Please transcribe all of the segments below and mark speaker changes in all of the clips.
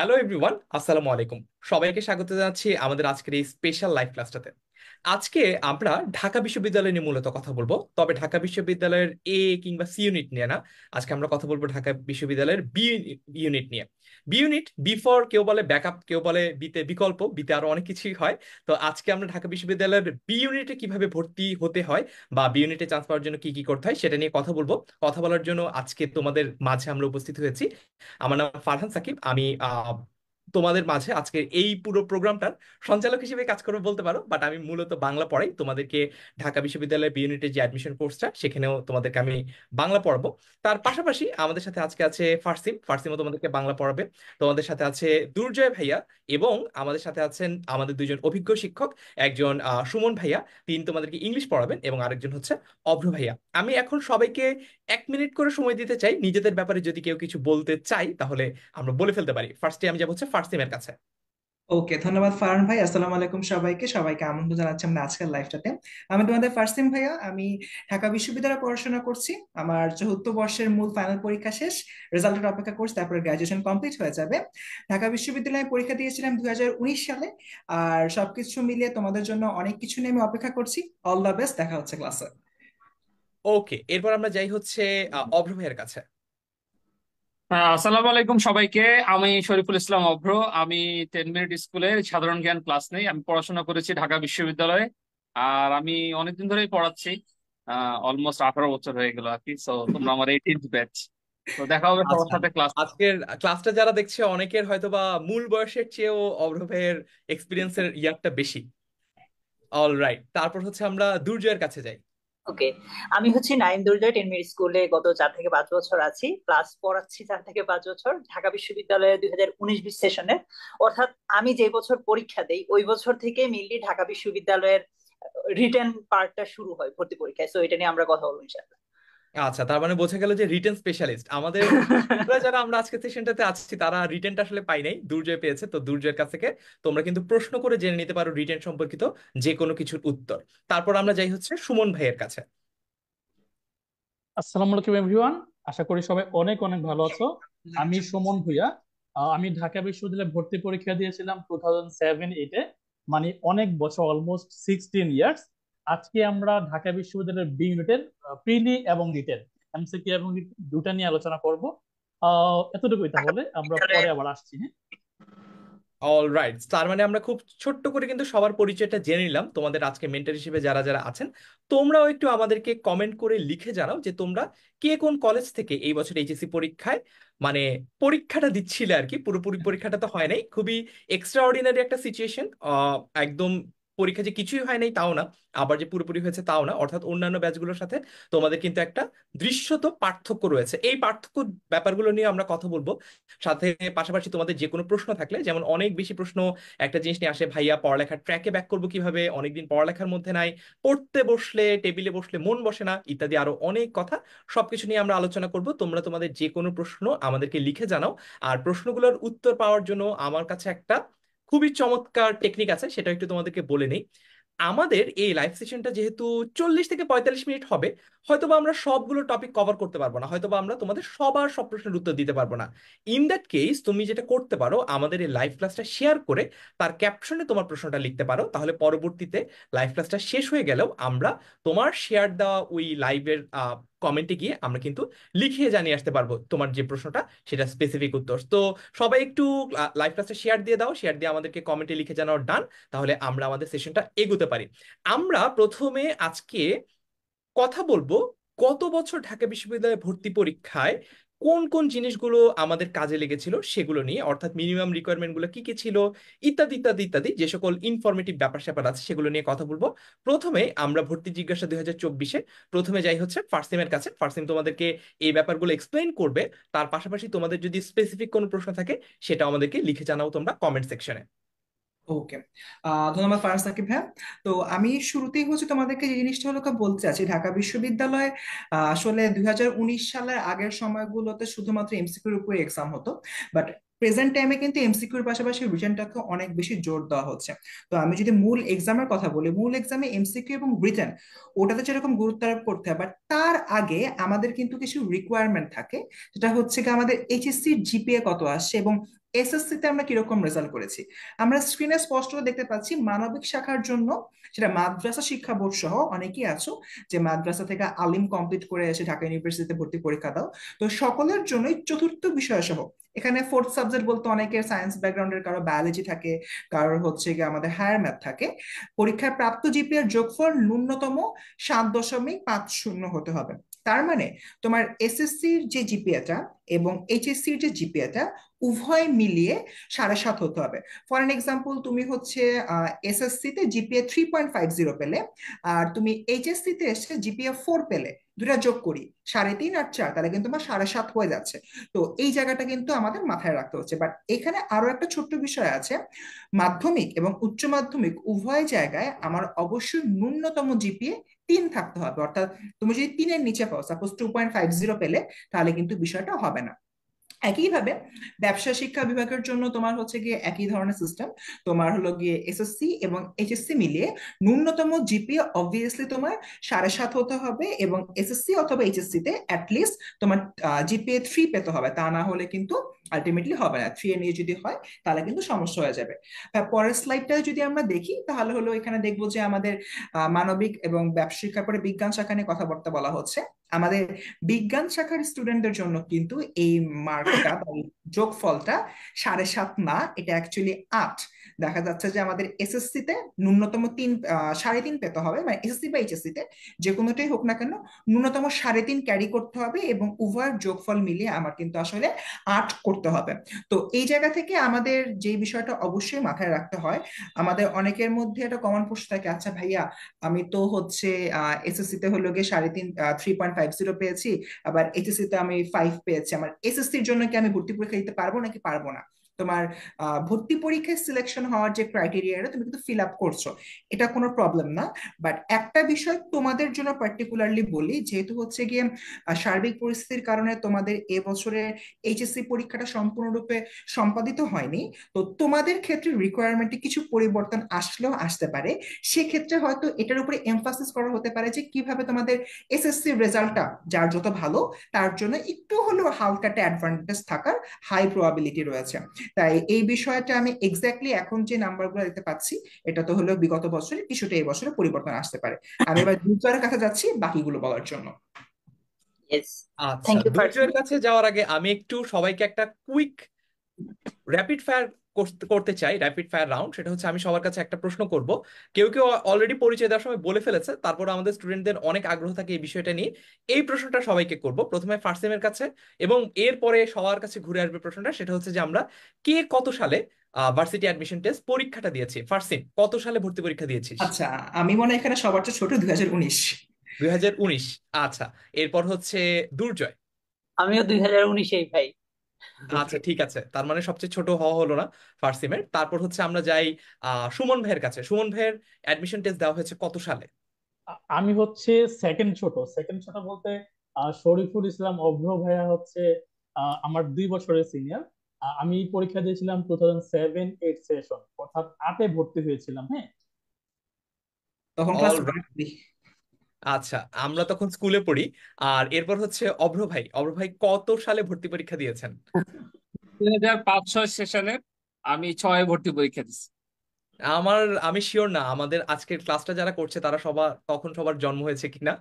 Speaker 1: Hello everyone, আসসালামু আলাইকুম। সবাইকে স্বাগত জানাচ্ছি আমাদের আজকের এই স্পেশাল লাইভ ক্লাসটাতে। আজকে আমরা ঢাকা বিশ্ববিদ্যালয় নিয়ে মূলত কথা বলবো, তবে ঢাকা বিশ্ববিদ্যালয়ের এ কিংবা সি ইউনিট নিয়ে না। আজকে আমরা কথা বলবো ঢাকা বিশ্ববিদ্যালয়ের বি ইউনিট নিয়ে। বি ইউনিট, বি ফর কেউ বলে ব্যাকআপ, কেউ বলে বিতে বিকল্প, বিতে আরো অনেক কিছুই হয়। তো আজকে আমরা ঢাকা বিশ্ববিদ্যালয়ের বি ইউনিটে কিভাবে ভর্তি হতে হয় বা বি ইউনিটে চান্স পাওয়ার জন্য কি কি করতে হয় সেটা নিয়ে কথা বলবো। কথা বলার জন্য আজকে তোমাদের মাঝে আমরা উপস্থিত হয়েছি। আমার নাম ফারহান সাকিব। আমি তোমাদের মাঝে আজকে এই পুরো প্রোগ্রামটার সঞ্চালক হিসেবে কাজ করবো বলতে পারো, বাট আমি মূলত বাংলা পড়াই তোমাদেরকে। ঢাকা বিশ্ববিদ্যালয়ের বি ইউনিটের যে অ্যাডমিশন কোর্সটা, সেখানেও তোমাদেরকে আমি বাংলা পড়াবো। তার পাশাপাশি আমাদের সাথে আজকে আছে ফার্সিম, ফার্সিমও তোমাদেরকে বাংলা পড়াবে। তোমাদের সাথে আছে দুর্জয় ভাইয়া, এবং আমাদের সাথে আছেন আমাদের দুইজন অভিজ্ঞ শিক্ষক। একজন সুমন ভাইয়া, তিনি তোমাদেরকে ইংলিশ পড়াবেন, এবং আরেকজন হচ্ছে অভ্র ভাইয়া। আমি এখন সবাইকে 1 মিনিট করে সময় দিতে চাই, নিজেদের ব্যাপারে যদি কেউ কিছু বলতে চাই তাহলে আমরা বলে ফেলতে পারি। ফার্স্টে আমি যাবো হচ্ছে ফার্স্ট কাছে।
Speaker 2: ওকে, ধন্যবাদ ফারহান ভাই। আসসালামু আলাইকুম সবাইকে। সবাইকে আমন্ত্রণ জানাচ্ছি আমরা আজকের লাইভটাতে। আমি তোমাদের ফার্সিম ভাইয়া। আমি ঢাকা বিশ্ববিদ্যালয়ে পড়াশোনা করছি। আমার চতুর্থ বর্ষের মূল ফাইনাল পরীক্ষা শেষ। রেজাল্টের অপেক্ষা করছি, তারপরে গ্রাজুয়েশন কমপ্লিট হয়ে যাবে। ঢাকা বিশ্ববিদ্যালয়ে পরীক্ষা দিয়েছিলাম 2019 সালে। আর সবকিছু মিলিয়ে তোমাদের জন্য অনেক কিছু নিয়ে আমি অপেক্ষা করছি। অল দ্য বেস্ট, দেখা হচ্ছে ক্লাসে।
Speaker 1: ওকে, এরপর আমরা যাই হচ্ছে অভ্র ভাইয়ের কাছে।
Speaker 3: আসসালামু আলাইকুম সবাইকে। আমি শরীফুল ইসলাম অভ্র। আমি 10 মিনিট স্কুলের সাধারণ জ্ঞান ক্লাস নেই। আমি পড়াশোনা করেছি ঢাকা বিশ্ববিদ্যালয়ে। আর আমি অনেকদিন ধরেই পড়াচ্ছি। অলমোস্ট 18 বছর হয়ে গেল আর কি। সো তোমরা আমার 18th ব্যাচ। তো দেখা হবে সবার
Speaker 1: আচ্ছা,
Speaker 3: সাথে ক্লাস।
Speaker 1: আজকের ক্লাসটা যারা দেখছে অনেকের হয়তোবা মূল বয়সের চেয়েও অভ্র ভাইয়ের এক্সপিরিয়েন্সের ইয়ারটা বেশি। অল রাইট, তারপর হচ্ছে আমরা দুর্জয়ের কাছে যাই।
Speaker 4: ওকে। আমি হচ্ছে নাইন দুর্জয় 10 মিনিট স্কুলে গত 4 থেকে 5 বছর আছি, প্লাস পড়াচ্ছি 4 থেকে 5 বছর ঢাকা বিশ্ববিদ্যালয়ের 2019-20 সেশনের। অর্থাৎ আমি যে বছর পরীক্ষা দেই ওই বছর থেকে মেইনলি ঢাকা বিশ্ববিদ্যালয়ের রিটেন পার্টটা শুরু হয় ভর্তি পরীক্ষায়। সো এটা নিয়ে আমরা কথা বলবো ইনশাআল্লাহ।
Speaker 1: আচ্ছা, তার মানে বোঝা গেল যে রিটেন স্পেশালিস্ট আমাদের। আমরা যারা আমরা আজকে সেশনটাতে আছি তারা রিটেনটা আসলে পাই নাই, দুর্জয় পেয়েছে। তো দুর্জয়ের কাছ থেকে তোমরা কিন্তু প্রশ্ন করে জেনে নিতে পারো রিটেন সম্পর্কিত যে কোনো কিছুর উত্তর। তারপর আমরা যাই হচ্ছে সুমন ভাইয়ের কাছে।
Speaker 5: আসসালামু আলাইকুম এভরিওয়ান। আশা করি সবাই অনেক অনেক ভালো আছো। আমি সুমন ভুঁইয়া। আমি ঢাকা বিশ্ববিদ্যালয়ে ভর্তি পরীক্ষা দিয়েছিলাম 2007-8-এ, মানে অনেক বছর, অলমোস্ট 16 ইয়ার্স। আজকে আমরা ঢাকা বিশ্ববিদ্যালয়ের বি ইউনিটের প্রিলি এবং রিটেন, এমসিকিউ এবং দুটা নিয়ে আলোচনা করব। এতটুকুই, তাহলে আমরা পরে আবার আসছি। হ্যাঁ,
Speaker 1: অল রাইট, তার মানে আমরা খুব ছোট্ট করে কিন্তু সবার পরিচয়টা জেনে নিলাম। তোমাদের আজকে মেন্টর হিসেবে যারা যারা আছেন, তোমরাও একটু আমাদেরকে কমেন্ট করে লিখে জানাও যে তোমরা কে কোন কলেজ থেকে এই বছর এইচএসসি পরীক্ষায় মানে পরীক্ষাটা দিচ্ছিলে আর কি। পুরোপুরি পরীক্ষাটা তো হয় নাই, খুবই এক্সট্রা অর্ডিনারি একটা সিচুয়েশন। একদম পরীক্ষা যে কিছুই হয় নাই তাও না, আবার যে পুরোপুরি হয়েছে তাও না। অর্থাৎ অন্যান্য ব্যাচগুলোর সাথে তোমাদের কিন্তু একটা দৃশ্যত পার্থক্য রয়েছে। এই পার্থক্য ব্যাপারগুলো নিয়ে আমরা কথা বলবো। সাথে পাশাপাশি তোমাদের যে কোনো প্রশ্ন থাকলে, যেমন অনেক বেশি প্রশ্ন একটা জিনিস নিয়ে আসে, ভাইয়া পড়ালেখার ট্র্যাকে ব্যাক করবো কিভাবে, অনেকদিন পড়ালেখার মধ্যে নাই, পড়তে বসলে টেবিলে বসলে মন বসে না, ইত্যাদি আরো অনেক কথা। সবকিছু নিয়ে আমরা আলোচনা করব। তোমরা তোমাদের যে কোনো প্রশ্ন আমাদেরকে লিখে জানাও। আর প্রশ্নগুলোর উত্তর পাওয়ার জন্য আমার কাছে একটা খুবই চমৎকার টেকনিক আছে, সেটা একটু তোমাদেরকে বলে নেই। আমাদের এই লাইভ সেশনটা যেহেতু 40 থেকে 45 মিনিট হবে, হয়তোবা আমরা সবগুলো টপিক কভার করতে পারবো না, হয়তোবা আমরা তোমাদের সবার সব প্রশ্নের উত্তর দিতে পারবো না। ইন দ্যাট কেস তুমি যেটা করতে পারো, আমাদের এই লাইভ ক্লাসটা শেয়ার করে তার ক্যাপশনে তোমার প্রশ্নটা লিখতে পারো। তাহলে পরবর্তীতে লাইভ ক্লাসটা শেষ হয়ে গেলেও আমরা তোমার শেয়ার দেওয়া ওই লাইভের কমেন্টে গিয়ে আমরা কিন্তু লিখিয়ে জানিয়ে আসতে পারবো তোমার যে প্রশ্নটা, সেটা স্পেসিফিক উত্তর। তো সবাই একটু লাইভ ক্লাসটা শেয়ার দিয়ে দাও, শেয়ার দিয়ে আমাদেরকে কমেন্টে লিখে জানাও ডান। তাহলে আমরা আমাদের সেশনটা এগোতে পারি। আমরা প্রথমে আজকে কথা বলবো গত বছর ঢাকা বিশ্ববিদ্যালয়ে ভর্তি পরীক্ষায় কোন কোন জিনিসগুলো আমাদের কাজে লেগেছিল সেগুলো নিয়ে, অর্থাৎ মিনিমাম রিকোয়ারমেন্ট গুলো কি কি ছিল, ইত্যাদি ইত্যাদি ইত্যাদি, যে সকল ইনফরমেটিভ ব্যাপার স্যাপার আছে সেগুলো নিয়ে কথা বলবো। প্রথমে আমরা ভর্তি জিজ্ঞাসা 2024-এ প্রথমে যাই হচ্ছে ফার্সিমের কাছে। ফার্সিম তোমাদেরকে এই ব্যাপারগুলো এক্সপ্লেইন করবে। তার পাশাপাশি তোমাদের যদি স্পেসিফিক কোনো প্রশ্ন থাকে সেটা আমাদেরকে লিখে জানাও তোমরা কমেন্ট সেকশনে।
Speaker 2: ওকে, ধন্যবাদ ফারাজ সাকিব ভাই। তো আমি শুরুতেই হচ্ছে তোমাদেরকে যে জিনিসটা হলো বলতে চাচ্ছি, ঢাকা বিশ্ববিদ্যালয়ে আসলে 2019 সালের আগের সময়গুলোতে শুধুমাত্র এমসিকিউর উপরে এক্সাম হতো। বাট প্রেজেন্ট টাইমে কিন্তু এমসিকিউর পাশাপাশি রিটেনটাকে অনেক বেশি জোর দেওয়া হচ্ছে। তো আমি যদি মূল এক্সামের কথা বলি, মূল এক্সামে এমসিকিউ এবং রিটেন ওটাতে যেরকম গুরুত্ব আরোপ করতে হয়, বাট তার আগে আমাদের কিন্তু কিছু রিকোয়ারমেন্ট থাকে। সেটা হচ্ছে কি আমাদের এইচএসসি জিপিএ কত আসছে এবং এসএসসি তে আমরা কিরকম রেজাল্ট করেছি। আমরা স্ক্রিনে স্পষ্ট দেখতে পাচ্ছি মানবিক শাখার জন্য, সেটা মাদ্রাসা শিক্ষা বোর্ড সহ অনেকেই আছো যে মাদ্রাসা থেকে আলিম কমপ্লিট করে এসে ঢাকা ইউনিভার্সিটিতে ভর্তি পরীক্ষা দাও, তো সকলের জন্যই চতুর্থ বিষয় সহ, এখানে ফোর্থ সাবজেক্ট বলতে অনেকের সায়েন্স ব্যাকগ্রাউন্ডের, কারো বায়োলজি থাকে, কারোর হচ্ছে গিয়ে আমাদের হায়ার ম্যাথ থাকে, পরীক্ষায় প্রাপ্ত জিপিএর যোগফল ন্যূনতম 7.50 হতে হবে। তার মানে তোমার এসএসসির যে জিপিএটা এবং এইচএসসির যে জিপিএটা উভয় মিলিয়ে 7.5 হতে হবে। ফর এন এক্সাম্পল, তুমি হচ্ছে এসএসসি তে জিপিএ 3.50 পেলে, আর তুমি এইচএসসি তে এসে জিপিএ 4 পেলে, দুটা যোগ করি 3.5 আর 4, তাহলে কিন্তু তোমার 7.5 হয়ে যাচ্ছে। তো এই জায়গাটা কিন্তু আমাদের মাথায় রাখতে হচ্ছে। বাট এখানে আরো একটা ছোট্ট বিষয় আছে, মাধ্যমিক এবং উচ্চ মাধ্যমিক উভয় জায়গায় আমার অবশ্যই ন্যূনতম জিপিএ 3 থাকতে হবে। অর্থাৎ তুমি যদি 3-এর নিচে পাও, সাপোজ 2.50 পেলে, তাহলে কিন্তু বিষয়টা হবে না। একইভাবে ব্যবসা শিক্ষা বিভাগের জন্য তোমার হচ্ছে গিয়ে একই ধরনের সিস্টেম, তোমার হলো গিয়ে এসএসসি এবং এইচএসসি মিলিয়ে ন্যূনতম জিপিএ অবভিয়াসলি তোমার 7.5 হতে হবে, এবং এসএসসি অথবা এইচএসসি তে অ্যাটলিস্ট তোমার জিপিএ 3 পেতে হবে, তা না হলে কিন্তু আলটিমেটলি হবে না। 3 এর নিয়ে যদি হয় তাহলে কিন্তু সমস্যা হয়ে যাবে। পরের স্লাইডটা যদি আমরা দেখি, তাহলে হলো এখানে দেখবো যে আমাদের মানবিক এবং ব্যবসা শিক্ষার পরে বিজ্ঞান শাখা নিয়ে কথাবার্তা বলা হচ্ছে। আমাদের বিজ্ঞান শাখার স্টুডেন্টদের জন্য কিন্তু এই মার্কটা বা যোগফলটা 7.5 না, এটা অ্যাকচুয়ালি 8। দেখা যাচ্ছে যে আমাদের এসএসসি তে ন্যূনতম 3.5 পেতে হবে, মানে এসএসসি বা এইচএসসি তে যে কোনোটাই হোক না কেন ন্যূনতম 3.5 ক্যারি করতে হবে, এবং উভয়ের যোগফল মিলিয়ে আমার কিন্তু আসলে 8 করতে হবে। তো এই জায়গা থেকে আমাদের যে বিষয়টা অবশ্যই মাথায় রাখতে হয়, আমাদের অনেকের মধ্যে একটা কমন প্রশ্ন থাকে, আচ্ছা ভাইয়া আমি তো হচ্ছে এসএসসি তে হলো গিয়ে 3.50 পেয়েছি, আবার এইচএসসি তে আমি 5 পেয়েছি, আমার এসএসসির জন্য কি আমি ভর্তি পরীক্ষা দিতে পারবো নাকি পারবো না? তোমার ভর্তি পরীক্ষায় সিলেকশন হওয়ার যে ক্রাইটেরিয়াটা তুমি কিন্তু ফিল আপ করছো, এটা কোনো প্রবলেম না। বাট একটা বিষয় তোমাদের জন্য পার্টিকুলারলি বলি, যেহেতু হচ্ছে গিয়ে সার্বিক পরিস্থিতির কারণে তোমাদের এবছরে এইচএসসি পরীক্ষাটা সম্পূর্ণরূপে সম্পাদিত হয়নি, তো তোমাদের ক্ষেত্রে রিকোয়ারমেন্টে কিছু পরিবর্তন আসলেও আসতে পারে। সেক্ষেত্রে হয়তো এটার উপরে এমফাসিস করা হতে পারে যে কিভাবে তোমাদের এসএসসি রেজাল্টটা যার যত ভালো তার জন্য একটু হলেও হালকা একটা অ্যাডভান্টেজ থাকার হাই প্রবাবিলিটি রয়েছে। তাই এই বিষয়টা আমি এক্স্যাক্টলি এখন যে নাম্বারগুলো দেখতে পাচ্ছি, এটা তো হলো বিগত বছরে, কিছুটা এই বছরে পরিবর্তন আসতে পারে। আমি এবার দুর্জয়ের কাছে যাচ্ছি বাকিগুলো বলার জন্য।
Speaker 4: ইয়েস,
Speaker 1: আচ্ছা,
Speaker 4: থ্যাংক ইউ
Speaker 1: দুর্জয়ের কাছে যাওয়ার আগে আমি একটু সবাইকে একটা কুইক র্যাপিড ফায়ার করতে চাই, র্যাপিড ফায়ার রাউন্ড। সেটা হচ্ছে আমি সবার কাছে একটা প্রশ্ন করব। কেউ কেউ অলরেডি পরিচয় দেওয়ার সময় বলে ফেলেছে, তারপর আমাদের স্টুডেন্টদের অনেক আগ্রহ থাকে এই বিষয়টা নিয়ে। এই প্রশ্নটা সবাইকে করব, প্রথমে ফার্সেমের কাছে এবং এরপরে সবার কাছে ঘুরে আসবে প্রশ্নটা। সেটা হচ্ছে যে আমরা কে কত সালে ভার্সিটি অ্যাডমিশন টেস্ট পরীক্ষাটা দিয়েছি। ফার্সিম, কত সালে ভর্তি পরীক্ষা দিয়েছিস?
Speaker 2: আচ্ছা, আমি মনে হয় এখানে সবার চেয়ে ছোট, 2019।
Speaker 1: 2019। আচ্ছা, এরপর হচ্ছে দুর্জয়।
Speaker 4: আমিও 2019-এই ভাই।
Speaker 1: আচ্ছা ঠিক আছে, তার মানে সবচেয়ে ছোট হওয়া হলো না ফার্সিমের। তারপর হচ্ছে আমরা যাই সুমন ভাইয়ের কাছে। সুমন ভাইয়ের অ্যাডমিশন টেস্ট দেওয়া হয়েছে কত সালে?
Speaker 5: আমি হচ্ছে সেকেন্ড ছোট। সেকেন্ড ছোট বলতে শরীফুল ইসলাম অভ্র ভাইয়া হচ্ছে আমার 2 বছরের সিনিয়র। আমি পরীক্ষা দিয়েছিলাম 2007-8 সেশন, অর্থাৎ 8-এ ভর্তি হয়েছিলাম। হ্যাঁ,
Speaker 2: তখন ক্লাস
Speaker 1: অল রাইট। আচ্ছা, আমরা তখন স্কুলে পড়ি। আর এরপর হচ্ছে অভ্র ভাই। অভ্র ভাই কত সালে ভর্তি পরীক্ষা দিয়েছেন?
Speaker 3: 2005-6 সেশনে আমি 6-এ ভর্তি পরীক্ষা দিচ্ছি।
Speaker 1: আমি শিওর না আমাদের আজকের ক্লাসটা যারা করছে তারা সবার তখন সবার জন্ম হয়েছে কিনা।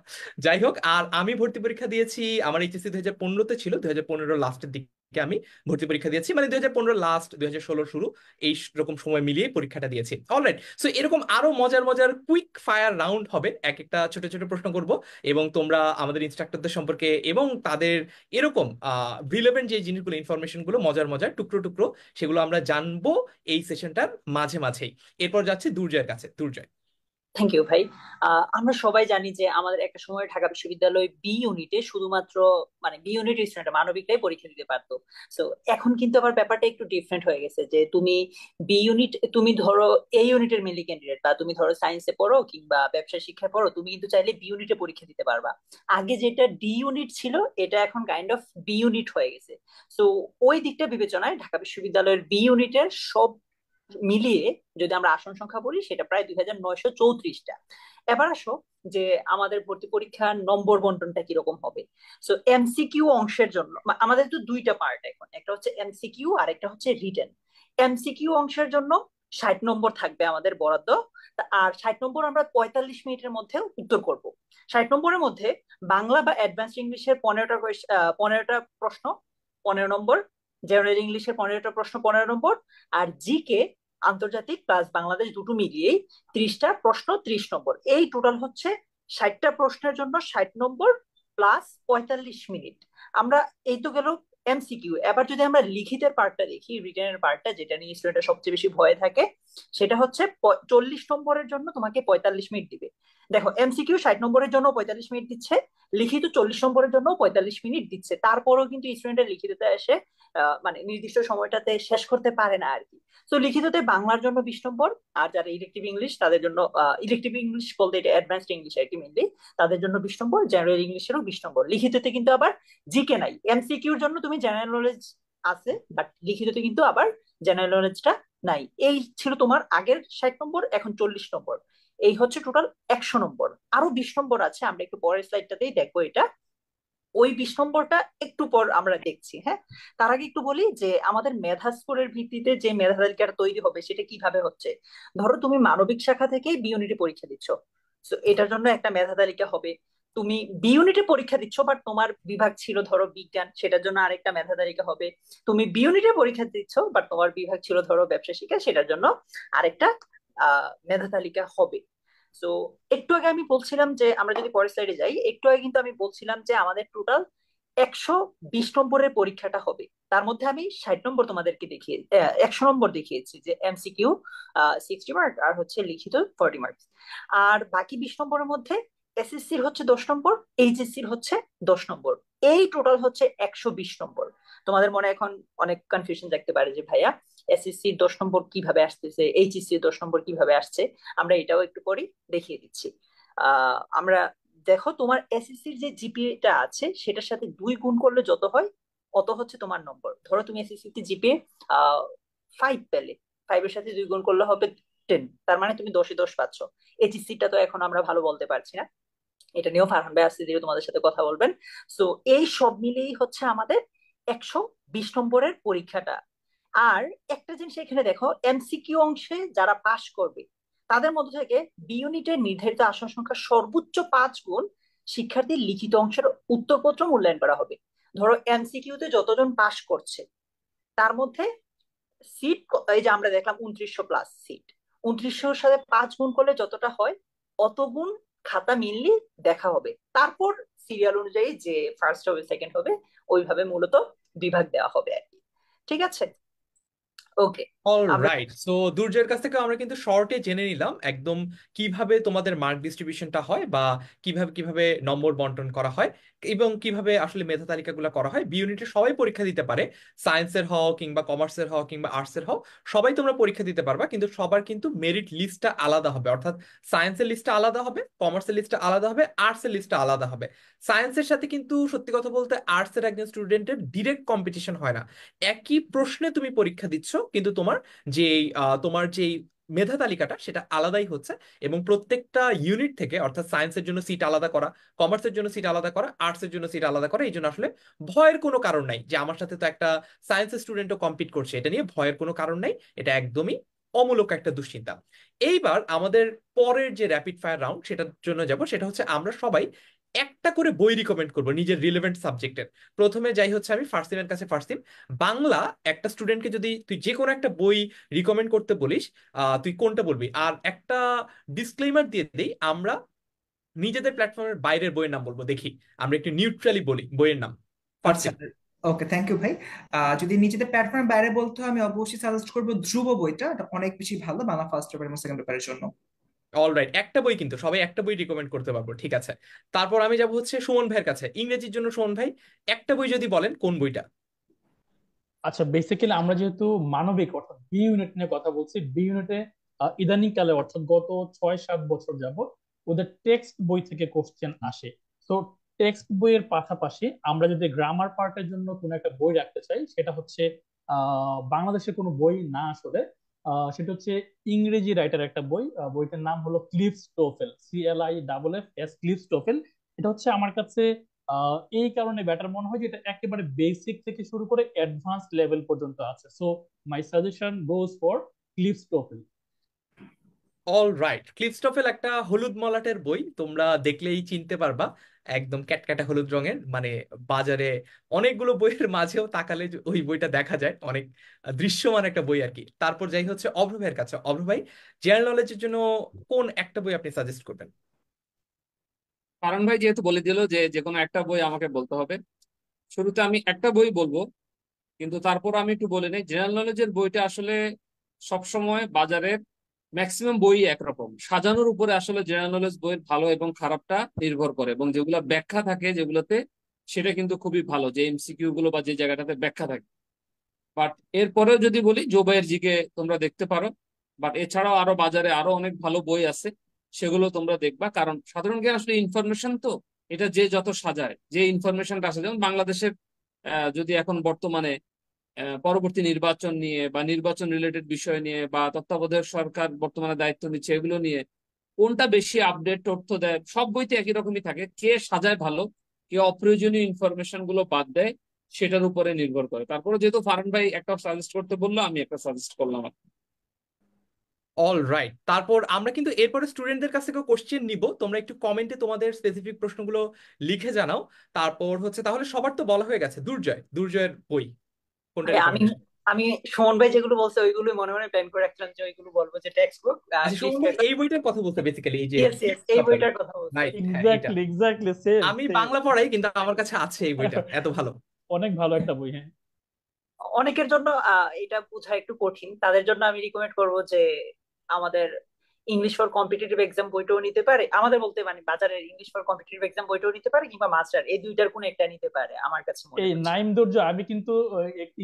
Speaker 1: যাই হোক, আর আমি ভর্তি পরীক্ষা দিয়েছি, আমার এইচএসসি 2015-তে ছিল, 2015 লাস্টের দিকে আমি ভর্তি পরীক্ষা দিয়েছি, মানে 2015 লাস্ট 2016 শুরু, এই রকম সময় মিলিয়ে পরীক্ষাটা দিয়েছি। অলরাইট, সো এরকম আরো মজার মজার কুইক ফায়ার রাউন্ড হবে, এক একটা ছোট ছোট প্রশ্ন করব, এবং তোমরা আমাদের ইনস্ট্রাক্টরদের সম্পর্কে এবং তাদের এরকম রিলেভেন্ট যে জিনিসগুলো, ইনফরমেশন গুলো, মজার মজার টুকরো টুকরো, সেগুলো আমরা জানবো এই সেশনটার মাঝে মাঝেই। এরপর যাচ্ছে দুর্জয়ের কাছে। দুর্জয়।
Speaker 4: থ্যাংক ইউ ভাই। আমরা সবাই জানি যে আমাদের একটা সময় ঢাকা বিশ্ববিদ্যালয় বি ইউনিটে শুধুমাত্র মানে বি ইউনিট স্টুডেন্ট মানবিকরাই পরীক্ষা দিতে পারতো। তো এখন কিন্তু আবার ব্যাপারটা একটু ডিফারেন্ট হয়ে গেছে, যে তুমি বি ইউনিট, তুমি ধরো এ ইউনিটের মেনলি ক্যান্ডিডেট, বা তুমি ধরো সায়েন্সে পড়ো কিংবা ব্যবসা শিক্ষায় পড়ো, তুমি কিন্তু চাইলে বি ইউনিটে পরীক্ষা দিতে পারবা। আগে যেটা ডি ইউনিট ছিল, এটা এখন কাইন্ড অফ বি ইউনিট হয়ে গেছে। তো ওই দিকটা বিবেচনায় ঢাকা বিশ্ববিদ্যালয়ের বি ইউনিটের সব মিলিয়ে যদি আমরা আসন সংখ্যা বলি, সেটা প্রায় 2934টা। এবার আসো, যে আমাদের ভর্তি পরীক্ষার নম্বর বন্টনটা কিরকম হবে। সো এমসিকিউ অংশের জন্য আমাদের তো দুইটা পার্ট এখন, একটা হচ্ছে এমসিকিউ আর একটা হচ্ছে রিটেন। এমসিকিউ অংশের জন্য 60 নম্বর থাকবে আমাদের বরাদ্দ। আর 60 নম্বর আমরা 45 মিনিটের মধ্যে উত্তর করব। 60 নম্বরের মধ্যে বাংলা বা অ্যাডভান্সড ইংলিশের 15টা প্রশ্ন 15 নম্বর, জেনারেল ইংলিশের 15টা প্রশ্ন 15 নম্বর, আর জিকে আন্তর্জাতিক প্লাস বাংলাদেশ দুটো মিলিয়েই 30টা প্রশ্ন 30 নম্বর। এই টোটাল হচ্ছে 60টা প্রশ্নের জন্য 60 নম্বর প্লাস 45 মিনিট। আমরা এই তো গেল এমসিকিউ। এবার যদি আমরা লিখিতের পার্টটা দেখি, রিটেনের পার্টটা যেটা নিয়ে স্টুডেন্টরা সবচেয়ে বেশি ভয় থাকে, সেটা হচ্ছে 40 নম্বরের জন্য তোমাকে 45 মিনিট দিবে। দেখো এমসিকিউ 60 নম্বরের জন্য 45 মিনিট দিচ্ছে, লিখিত 40 নম্বরের জন্য 45 মিনিট দিচ্ছে। তারপরেও কিন্তু স্টুডেন্টের লিখিততে এসে মানে নির্দিষ্ট সময়টাতে শেষ করতে পারে না আর কি। তো লিখিততে বাংলার জন্য 20 নম্বর, আর যারা ইলেকটিভ ইংলিশ তাদের জন্য, ইলেকটিভ ইংলিশ বলতে এটা অ্যাডভান্সড ইংলিশ আর কি মেনলি, তাদের জন্য 20 নম্বর, জেনারেল ইংলিশেরও 20 নম্বর। লিখিততে কিন্তু আবার জিকে নাই। এমসিকিউর জন্য তুমি জেনারেল নলেজ আছে, বাট লিখিততে কিন্তু আবার জেনারেল নলেজটা নাই। এই ছিল তোমার আগের 60 নম্বর, এখন 40 নম্বর। এই হচ্ছে টোটাল 100 নম্বর। আরো 20 নম্বর আছে, আমরা একটু পরের স্লাইডটাতেই দেখবো এটা। ওই 20 নম্বরটা একটু পর আমরা দেখছি, হ্যাঁ। তার আগে একটু বলি যে আমাদের মেধা স্কোরের ভিত্তিতে যে মেধা তালিকাটা তৈরি হবে সেটা কিভাবে হচ্ছে। ধরো তুমি মানবিক শাখা থেকে বি ইউনিটে পরীক্ষা দিচ্ছ, তো এটার জন্য একটা মেধা তালিকা হবে। তুমি বি ইউনিটে পরীক্ষা দিচ্ছ বাট তোমার বিভাগ ছিল ধরো বিজ্ঞান, সেটার জন্য আরেকটা মেধা তালিকা হবে। তুমি বি ইউনিটে পরীক্ষা দিচ্ছ বাট তোমার বিভাগ ছিল ধরো ব্যবসা শিক্ষা, সেটার জন্য আরেকটা মেধা তালিকা হবে। তো একটু আগে আমি বলছিলাম যে আমরা যদি পরের স্লাইডে যাই, একটু আগে কিন্তু আমি বলছিলাম যে আমাদের টোটাল 120 নম্বরের পরীক্ষাটা হবে। তার মধ্যে আমি 60 নম্বর তোমাদেরকে দেখিয়ে 100 নম্বর দেখিয়েছি, যে এমসিকিউ 60 মার্ক আর হচ্ছে লিখিত 40 মার্কস। আর বাকি 20 নম্বরের মধ্যে এসএসসির হচ্ছে 10 নম্বর, এইচএসসির হচ্ছে 10 নম্বর। এই টোটাল হচ্ছে 120 নম্বর। তোমাদের মনে এখন অনেক কনফিউশন থাকতে পারে যে ভাইয়া এসএসসির 10 নম্বর কিভাবে আসতেছে, এইচএসসির 10 নম্বর কিভাবে আসছে। আমরা এটাও একটু পরে দেখিয়ে দিচ্ছি। আমরা দেখো তোমার এসএসসির যে জিপিএটা আছে সেটার সাথে 2 গুণ করলে যত হয় অত হচ্ছে তোমার নম্বর। ধরো তুমি এসএসসি তে জিপিএ 5 পেলে, 5-এর সাথে 2 গুণ করলে হবে 10, তার মানে তুমি 10-এ 10 পাচ্ছ। এইচএসসিটা তো এখন আমরা ভালো বলতে পারছি না, এটা নিয়েও ফারহান ভাই আজকে দিয়ে তোমাদের সাথে কথা বলবেন। সো এই সব মিলেই হচ্ছে আমাদের 120 নম্বরের পরীক্ষাটা। আর একটা জিনিস এখানে দেখো, এমসিকিউ অংশে যারা পাশ করবে তাদের মধ্যে থেকে বি ইউনিটের নির্ধারিত আসন সংখ্যা সর্বোচ্চ 5 গুণ শিক্ষার্থীর লিখিত অংশের উত্তরপত্র মূল্যায়ন করা হবে। ধরো এমসিকিউতে যতজন পাশ করছে তার মধ্যে সিট, এই যে আমরা দেখলাম 2900 প্লাস সিট, 2900-র সাথে 5 গুণ করলে যতটা হয় অত গুণ খাতা মেনলি দেখা হবে। তারপর সিরিয়াল অনুযায়ী যে ফার্স্ট হবে সেকেন্ড হবে ওইভাবে মূলত বিভাগ দেওয়া হবে আর কি। ঠিক আছে, ওকে।
Speaker 1: অল
Speaker 4: আমরা
Speaker 1: রাইট, সো দুর্জয়ের কাছ থেকে আমরা কিন্তু শর্টে জেনে নিলাম একদম কিভাবে তোমাদের মার্ক ডিস্ট্রিবিউশনটা হয়, বা কিভাবে কিভাবে নম্বর বন্টন করা হয়, এবং কিভাবে আসলে মেধা তালিকাগুলো করা হয়। বি ইউনিটে সবাই পরীক্ষা দিতে পারে, সায়েন্সের হও কিংবা কমার্সের হও কিংবা আর্টসের হও, সবাই তোমরা পরীক্ষা দিতে পারবা, কিন্তু সবার কিন্তু মেরিট লিস্টটা আলাদা হবে। অর্থাৎ সায়েন্সের লিস্টটা আলাদা হবে, কমার্সের লিস্টটা আলাদা হবে, আর্টসের লিস্টটা আলাদা হবে। সায়েন্সের সাথে কিন্তু সত্যি কথা বলতে আর্টসের একজন স্টুডেন্টের ডিরেক্ট কম্পিটিশন হয় না। একই প্রশ্নে তুমি পরীক্ষা দিচ্ছ, কিন্তু তোমার যেই মেধা তালিকাটা সেটা আলাদাই হচ্ছে। এবং প্রত্যেকটা ইউনিট থেকে, অর্থাৎ সায়েন্সের জন্য সিট আলাদা করা, কমার্সের জন্য সিট আলাদা করা, আর্টসের জন্য সিট আলাদা করা। এই জন্য আসলে ভয়ের কোনো কারণ নাই যে আমার সাথে তো একটা সায়েন্সের স্টুডেন্টও কম্পিট করছে, এটা নিয়ে ভয়ের কোনো কারণ নাই। এটা একদমই অমূলক একটা দুশ্চিন্তা। এইবার আমাদের পরের যে র্যাপিড ফায়ার রাউন্ড সেটার জন্য যাব, সেটা হচ্ছে আমরা সবাই একটা করে বই রিকমেন্ড করবো নিজের রিলেভেন্ট সাবজেক্টের। প্রথমে যাই হচ্ছে আমি ফার্সিমের কাছে। ফার্সিম, বাংলা একটা স্টুডেন্টকে যদি তুই যে কোনো একটা বই রিকমেন্ড করতে বলিস, তুই কোনটা বলবি? আর একটা ডিসক্লেইমার দিয়ে দেই, আমরা নিজেদের প্ল্যাটফর্মের বাইরের বইয়ের নাম বলবো, দেখি আমরা একটু নিউট্রালি বলি বইয়ের নাম।
Speaker 2: আচ্ছা,
Speaker 1: ফার্সিম।
Speaker 2: ওকে, থ্যাংক ইউ ভাই। যদি নিজেদের প্ল্যাটফর্মের বাইরে বলতে হয় আমি অবশ্যই সাজেস্ট করবো ধ্রুব বইটা, এটা অনেক বেশি ভালো বাংলা ফার্স্ট পেপার এবং সেকেন্ড পেপারের জন্য।
Speaker 1: অলরাইট, একটা বই, কিন্তু সবাই একটা বই রিকমেন্ড করতে পারবো, ঠিক আছে। তারপর আমি যাব হচ্ছে সুমন ভাইয়ের কাছে। ইংরেজির জন্য সুমন ভাই একটা বই যদি বলেন, কোন বইটা?
Speaker 5: আচ্ছা, বেসিক্যালি আমরা যেহেতু মানবিক অর্থাৎ বি ইউনিট নিয়ে কথা বলছি, বি ইউনিটে ইদানিং কালে অর্থাৎ গত 6-7 বছর যাবত ওদের টেক্সট বই থেকে কোশ্চেন আসে। তো টেক্সট বইয়ের পাশাপাশি আমরা যদি গ্রামার পার্টের জন্য কোনো একটা বই রাখতে চাই, সেটা হচ্ছে বাংলাদেশের কোনো বই না আসলে সেটা হচ্ছে ইংরেজি রাইটার একটা বই। বইটার নাম হলো ক্লিফ স্টোফেল, CLIFF ক্লিফ স্টোফেল। এটা হচ্ছে আমার কাছে এই কারণে বেটার মনে হয় যে এটা একেবারে বেসিক থেকে শুরু করে অ্যাডভান্স লেভেল পর্যন্ত আছে। So my suggestion goes for Cliffs TOEFL.
Speaker 1: All right, Cliffs TOEFL একটা হলুদ মলাটের বই, তোমরা দেখলেই চিনতে পারবা। একদম ক্যাটক্যাটা হলুদ রঙের, মানে বাজারে অনেকগুলো বইয়ের মাঝেও তাকালে যে ওই বইটা দেখা যায়, অনেক দৃশ্যমান একটা বই আর কি। তারপর যাই হচ্ছে অভ্র ভাইয়ের কাছে। অভ্র ভাই, জেনারেল নলেজের জন্য কোন একটা বই আপনি সাজেস্ট করবেন?
Speaker 3: কারণ ভাই যেহেতু বলে দিল যে যে কোনো একটা বই আমাকে বলতে হবে, শুরুতে আমি একটা বই বলবো, কিন্তু তারপর আমি একটু বলে নিই জেনারেল নলেজের বইটা আসলে সবসময় বাজারের ম্যাক্সিমাম বই একরকম সাজানোর উপরে আসলে জেনারেল নলেজ বইয়ের ভালো এবং খারাপটা নির্ভর করে, এবং যেগুলো ব্যাখ্যা থাকে যেগুলোতে, সেটা কিন্তু খুবই ভালো, যে MCQ গুলো বা যে জায়গাটাতে ব্যাখ্যা থাকে। বাট এরপরেও যদি বলি জোবাইয়ের জিকে তোমরা দেখতে পারো, বাট এছাড়াও আরো বাজারে আরো অনেক ভালো বই আছে, সেগুলো তোমরা দেখবা। কারণ সাধারণ জ্ঞান আসলে ইনফরমেশন তো, এটা যে যত সাজায়, যে ইনফরমেশনটা আসে, যেমন বাংলাদেশের যদি এখন বর্তমানে পরবর্তী নির্বাচন নিয়ে বা নির্বাচন রিলেটেড বিষয় নিয়ে বা তত্ত্বাবধায়ক সরকার বর্তমানে দায়িত্ব নিচ্ছে এগুলো নিয়ে, কোনটা বেশি আপডেট তথ্য দেয়, সব বইতে একই রকমই থাকে, কে সাজায় ভালো, কে অপ্রয়োজনীয় ইনফরমেশন গুলো বাদ দেয়, সেটার উপরে নির্ভর করে। তারপরে যেহেতু ফারহান ভাই একটা সাজেস্ট করতে বললো, আমি একটা সাজেস্ট করলাম।
Speaker 1: অল রাইট, তারপর আমরা কিন্তু এরপরে স্টুডেন্টদের কাছ থেকে কোশ্চেন নিব, তোমরা একটু কমেন্টে তোমাদের স্পেসিফিক প্রশ্নগুলো লিখে জানাও। তারপর হচ্ছে তাহলে সবার তো বলা হয়ে গেছে, দুর্জয়, দুর্জয়ের বই কোনটা
Speaker 4: ভাই আমি
Speaker 1: রিকমেন্ডেশন?
Speaker 4: আমি সুমন ভাই যেগুলো বলছে ওইগুলোই মনে মনে প্ল্যান করে রাখলাম যে ওইগুলো বলবো, যে টেক্সট বুক
Speaker 1: আচ্ছা,
Speaker 4: ক্লিফ
Speaker 1: সুমন ভাই
Speaker 4: পেপার।
Speaker 1: এই বইটার কথা বলতে বেসিক্যালি, এই যে
Speaker 4: ইয়েস ইয়েস, এই
Speaker 1: ক্লিফটোফেল।
Speaker 4: বইটার কথা বলছে।
Speaker 1: রাইট, হ্যাঁ এটা।
Speaker 5: এক্স্যাক্টলি এক্স্যাক্টলি সেম
Speaker 1: আমি
Speaker 5: সেম।
Speaker 1: বাংলা পড়াই, কিন্তু আমার কাছে আছে এই বইটা, এত ভালো।
Speaker 5: অনেক ভালো একটা বই, হ্যাঁ।
Speaker 4: অনেকের জন্য এটা বোঝা একটু কঠিন, তাদের জন্য আমি রিকমেন্ড করব যে আমাদের ইংলিশ ফর কম্পিটিটিভ এক্সাম বইটাও নিতে পারে, আমাদের বলতে মানে বাজারের ইংলিশ ফর কম্পিটিটিভ এক্সাম বইটাও নিতে পারে, কিংবা মাস্টার, এই দুইটার কোনো একটা নিতে পারে আমার কাছে মনে
Speaker 5: এই
Speaker 4: হচ্ছে।
Speaker 5: নাইম ধৈর্য, আমি কিন্তু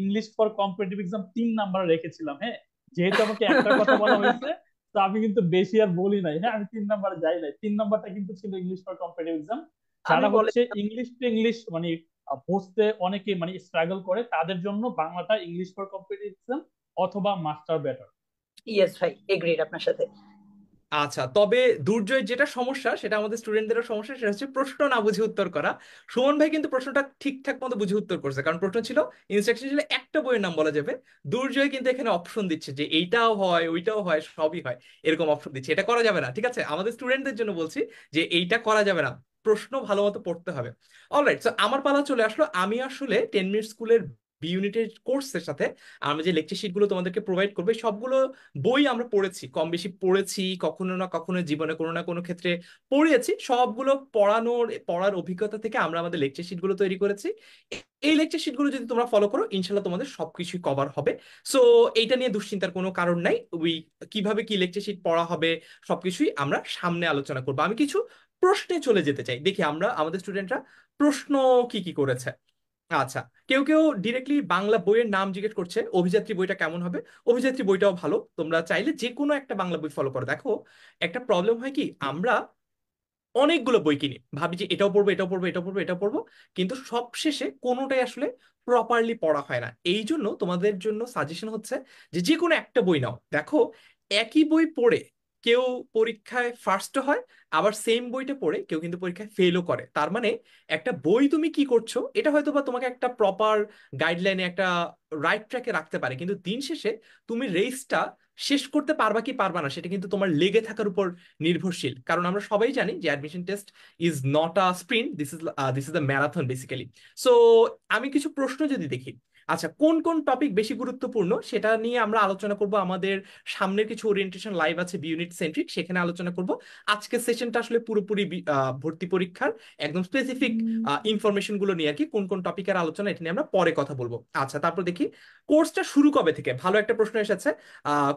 Speaker 5: English for competitive exam 3 number রেখেছিলাম, হ্যাঁ। যেহেতু আমাকে একটার কথা বলা হয়েছে, তো আমি কিন্তু বেশি আর বলি নাই, হ্যাঁ। আমি 3 নাম্বারে যাই নাই, 3 নাম্বারটা কিন্তু ছিল ইংলিশ ফর কম্পিটিটিভ এক্সাম।
Speaker 4: আমি
Speaker 5: যারা
Speaker 4: বলে
Speaker 5: হচ্ছে ইংলিশ টু ইংলিশ মানে বুঝতে অনেকে মানে স্ট্রাগল করে, তাদের জন্য বাংলাটা ইংলিশ ফর কম্পিটিটিভ এক্সাম অথবা মাস্টার বেটার।
Speaker 4: ইয়েস ভাই, এগ্রিড আপনার সাথে।
Speaker 1: আচ্ছা, তবে দুর্জয়ের যেটা সমস্যা, সেটা আমাদের স্টুডেন্টদেরও সমস্যা, সেটা হচ্ছে প্রশ্ন না বুঝে উত্তর করা। সুমন ভাই কিন্তু প্রশ্নটা ঠিকঠাক মতো বুঝে উত্তর করছে, কারণ প্রশ্ন ছিল, ইনস্ট্রাকশন ছিল একটা বইয়ের নাম বলা যাবে। দুর্জয় কিন্তু এখানে অপশন দিচ্ছে যে এইটাও হয়, ওইটাও হয়, সবই হয়, এরকম অপশন দিচ্ছে। এটা করা যাবে না, ঠিক আছে? আমাদের স্টুডেন্টদের জন্য বলছি যে এইটা করা যাবে না, প্রশ্ন ভালো মতো পড়তে হবে। অলরাইট, সো আমার পালা চলে আসলো। আমি আসলে 10 মিনিট স্কুলের বি ইউনিটের কোর্সের সাথে আমরা যে লেকচার শিটগুলো তোমাদেরকে প্রোভাইড করবে, সবগুলো বই আমরা পড়েছি, কম বেশি পড়েছি, কখনো না কখনো জীবনে কোনো না কোনো ক্ষেত্রে পড়িয়েছি। সবগুলো পড়ার অভিজ্ঞতা থেকে আমরা আমাদের লেকচার শিটগুলো তৈরি করেছি। এই লেকচার শিটগুলো যদি তোমরা ফলো করো, ইনশাল্লাহ তোমাদের সবকিছুই কভার হবে। সো এইটা নিয়ে দুশ্চিন্তার কোনো কারণ নাই। কিভাবে কি লেকচার শিট পড়া হবে সবকিছুই আমরা সামনে আলোচনা করবো। আমি কিছু প্রশ্নে চলে যেতে চাই, দেখি আমরা আমাদের স্টুডেন্টরা প্রশ্ন কি কি করেছে। আচ্ছা, কেউ কেউ ডিরেক্টলি বাংলা বইয়ের নাম জিজ্ঞেস করছে, অভিযাত্রী বইটা কেমন হবে? অভিযাত্রী বইটাও ভালো, তোমরা চাইলে যে কোনো একটা বাংলা বই ফলো করো। দেখো, একটা প্রবলেম হয় কি, আমরা অনেকগুলো বই কিনি, ভাবি যে এটাও পড়বো, এটাও পড়বো, এটাও পড়বো, এটাও পড়বো, কিন্তু সব শেষে কোনোটাই আসলে প্রপারলি পড়া হয় না। এই জন্য তোমাদের জন্য সাজেশন হচ্ছে যে যে কোনো একটা বই নাও। দেখো, একই বই পড়ে কেউ পরীক্ষায় ফার্স্ট হয়, আবার সেম বইটা পড়ে কেউ কিন্তু পরীক্ষায় ফেলও করে। তার মানে একটা বই তুমি কি করছো, এটা হয়তো বা তোমাকে একটা প্রপার গাইডলাইনে, একটা রাইট ট্র্যাকে রাখতে পারে, কিন্তু দিন শেষে তুমি রেসটা শেষ করতে পারবা কি পারবা না, সেটা কিন্তু তোমার লেগে থাকার উপর নির্ভরশীল। কারণ আমরা সবাই জানি যে admission test is not a sprint, this is the marathon basically. So আমি কিছু প্রশ্ন যদি দেখি, আচ্ছা, কোন কোন টপিক বেশি গুরুত্বপূর্ণ সেটা নিয়ে আমরা আলোচনা করব। আমাদের সামনের কিছু ওরিয়েন্টেশন লাইভ আছে বি ইউনিট সেন্ট্রিক, সেখানে আলোচনা করব। আজকের সেশনটা আসলে পুরোপুরি ভর্তি পরীক্ষার একদম স্পেসিফিক ইনফরমেশন গুলো নিয়ে আর কি, কোন কোন টপিকের আলোচনা, এটা নিয়ে আমরা পরে কথা বলবো। আচ্ছা, তারপর দেখি কোর্সটা শুরু কবে থেকে। ভালো একটা প্রশ্ন এসেছে।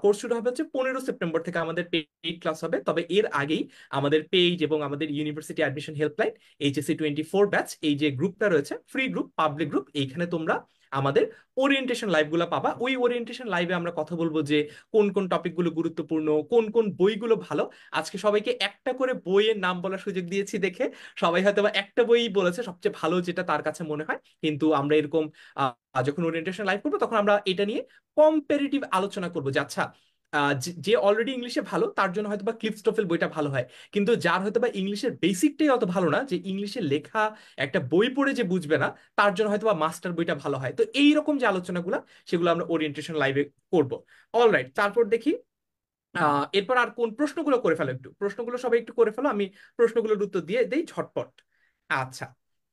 Speaker 1: কোর্স শুরু হবে হচ্ছে 15 সেপ্টেম্বর থেকে আমাদের পেইড ক্লাস হবে। তবে এর আগেই আমাদের পেজ এবং আমাদের university admission helpline HSC 24 batch, এই যে গ্রুপটা রয়েছে, ফ্রি গ্রুপ, পাবলিক গ্রুপ, এইখানে তোমরা আমাদের ওরিয়েন্টেশন লাইভগুলো পাবা। ওই ওরিয়েন্টেশন লাইভে আমরা কথা বলবো যে কোন কোন টপিকগুলো গুরুত্বপূর্ণ, কোন কোন বইগুলো ভালো। আজকে সবাইকে একটা করে বইয়ের নাম বলার সুযোগ দিয়েছি দেখে সবাই হয়তো বা একটা বই বলেছে সবচেয়ে ভালো, যেটা তার কাছে মনে হয়। কিন্তু আমরা এরকম যখন ওরিয়েন্টেশন লাইভ করবো, তখন আমরা এটা নিয়ে কম্পারেটিভ আলোচনা করবো যে আচ্ছা, যে অলরেডি ইংলিশে ভালো তার জন্য হয়তো বা ক্লিপস্টোফেল বইটা ভালো হয়, কিন্তু যার হয়তো বা ইংলিশের বেসিকটাই অত ভালো না, যে ইংলিশে লেখা একটা বই পড়ে যে বুঝবে না, তার জন্য হয়তো বা মাস্টার বইটা ভালো হয়। তো এইরকম যে আলোচনাগুলো, সেগুলো আমরা ওরিয়েন্টেশন লাইভে করব। অলরাইট, তারপর দেখি এরপর আর কোন প্রশ্নগুলো করে ফেলো, একটু প্রশ্নগুলো সবাই একটু করে ফেলো, আমি প্রশ্নগুলোর উত্তর দিয়ে দেই ঝটপট। আচ্ছা,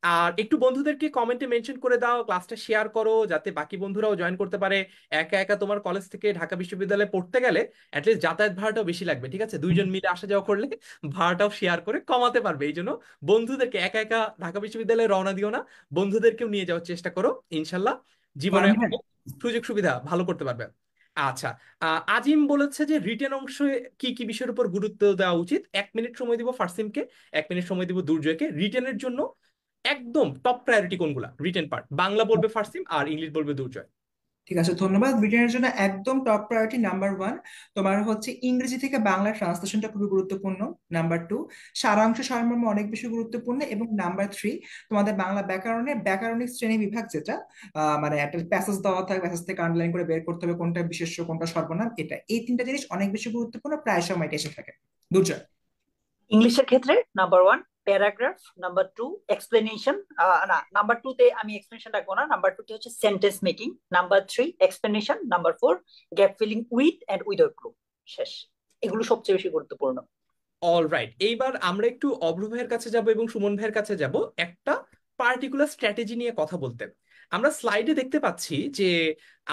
Speaker 1: আর একটু বন্ধুদেরকে কমেন্টে মেনশন করে দাও, ক্লাসটা শেয়ার করো যাতে বাকি বন্ধুরাও জয়েন করতে পারে। একা একা তোমার কলেজ থেকে ঢাকা বিশ্ববিদ্যালয়ে পড়তে গেলে অ্যাটলিস্ট যাতায়াত ভাড়াটাও বেশি লাগবে, ঠিক আছে? দুইজন মিলে আসা যাওয়া করলে ভাড়াটাও শেয়ার করে কমাতে পারবে। এই জন্য বন্ধুদেরকে, একা একা ঢাকা বিশ্ববিদ্যালয়ে রওনা দিও না, বন্ধুদেরকেও নিয়ে যাওয়ার চেষ্টা করো, ইনশাল্লাহ জীবনে
Speaker 2: ফারান ভাই,
Speaker 1: অনেক সুযোগ সুবিধা ভালো করতে পারবে। আচ্ছা, আজিম বলেছে যে রিটেন অংশে কি কি বিষয়ের উপর গুরুত্ব দেওয়া উচিত। 1 মিনিট সময় দিব ফারসিমকে, 1 মিনিট সময় দিব দুর্জয়কে। রিটেনের জন্য একদম টপ প্রায়োরিটি কোনগুলা? রিটেন পার্ট বাংলা বলবে ফারসিম, আর ইংলিশ বলবে দুর্জয়।
Speaker 2: ঠিক আছে, ধন্যবাদ। ব্রিটেনের জন্য একদম টপ প্রায়োরিটি নাম্বার 1, তোমার হচ্ছে ইংরেজি থেকে বাংলা ট্রান্সলেশনটা খুবই গুরুত্বপূর্ণ। নাম্বার 2, সারাংশ সারমর্ম অনেক বেশি গুরুত্বপূর্ণ। এবং নাম্বার 3, তোমাদের বাংলা ব্যাকরণের ব্যাকরণিক শ্রেণী বিভাগ, যেটা মানে একটা প্যাসেজ দেওয়া থাকে, প্যাসেজ থেকে আন্ডারলাইন করে বের করতে হবে কোনটা বিশেষ্য কোনটা সর্বনাম। এই 3টা জিনিস অনেক বেশি গুরুত্বপূর্ণ, প্রায় সময় এটা এসে থাকে। দুর্জয়।
Speaker 4: ইংলিশের ক্ষেত্রে নাম্বার 1 প্যারাগ্রাফ, নাম্বার 2 এক্সপ্লেনেশন, না নাম্বার 2 তে আমি এক্সপ্লেনেশন রাখবো না, নাম্বার 2 তে হচ্ছে sentence making, number 3 explanation, number 4 gap filling with and without clue. শেষ। এগুলো সবচেয়ে বেশি গুরুত্বপূর্ণ।
Speaker 1: অল রাইট, এইবার আমরা একটু অভ্র ভাইয়ের কাছে যাব এবং সুমন ভাইয়ের কাছে যাব একটা পার্টিকুলার স্ট্র্যাটেজি নিয়ে কথা বলতে। আমরা স্লাইডে দেখতে পাচ্ছি যে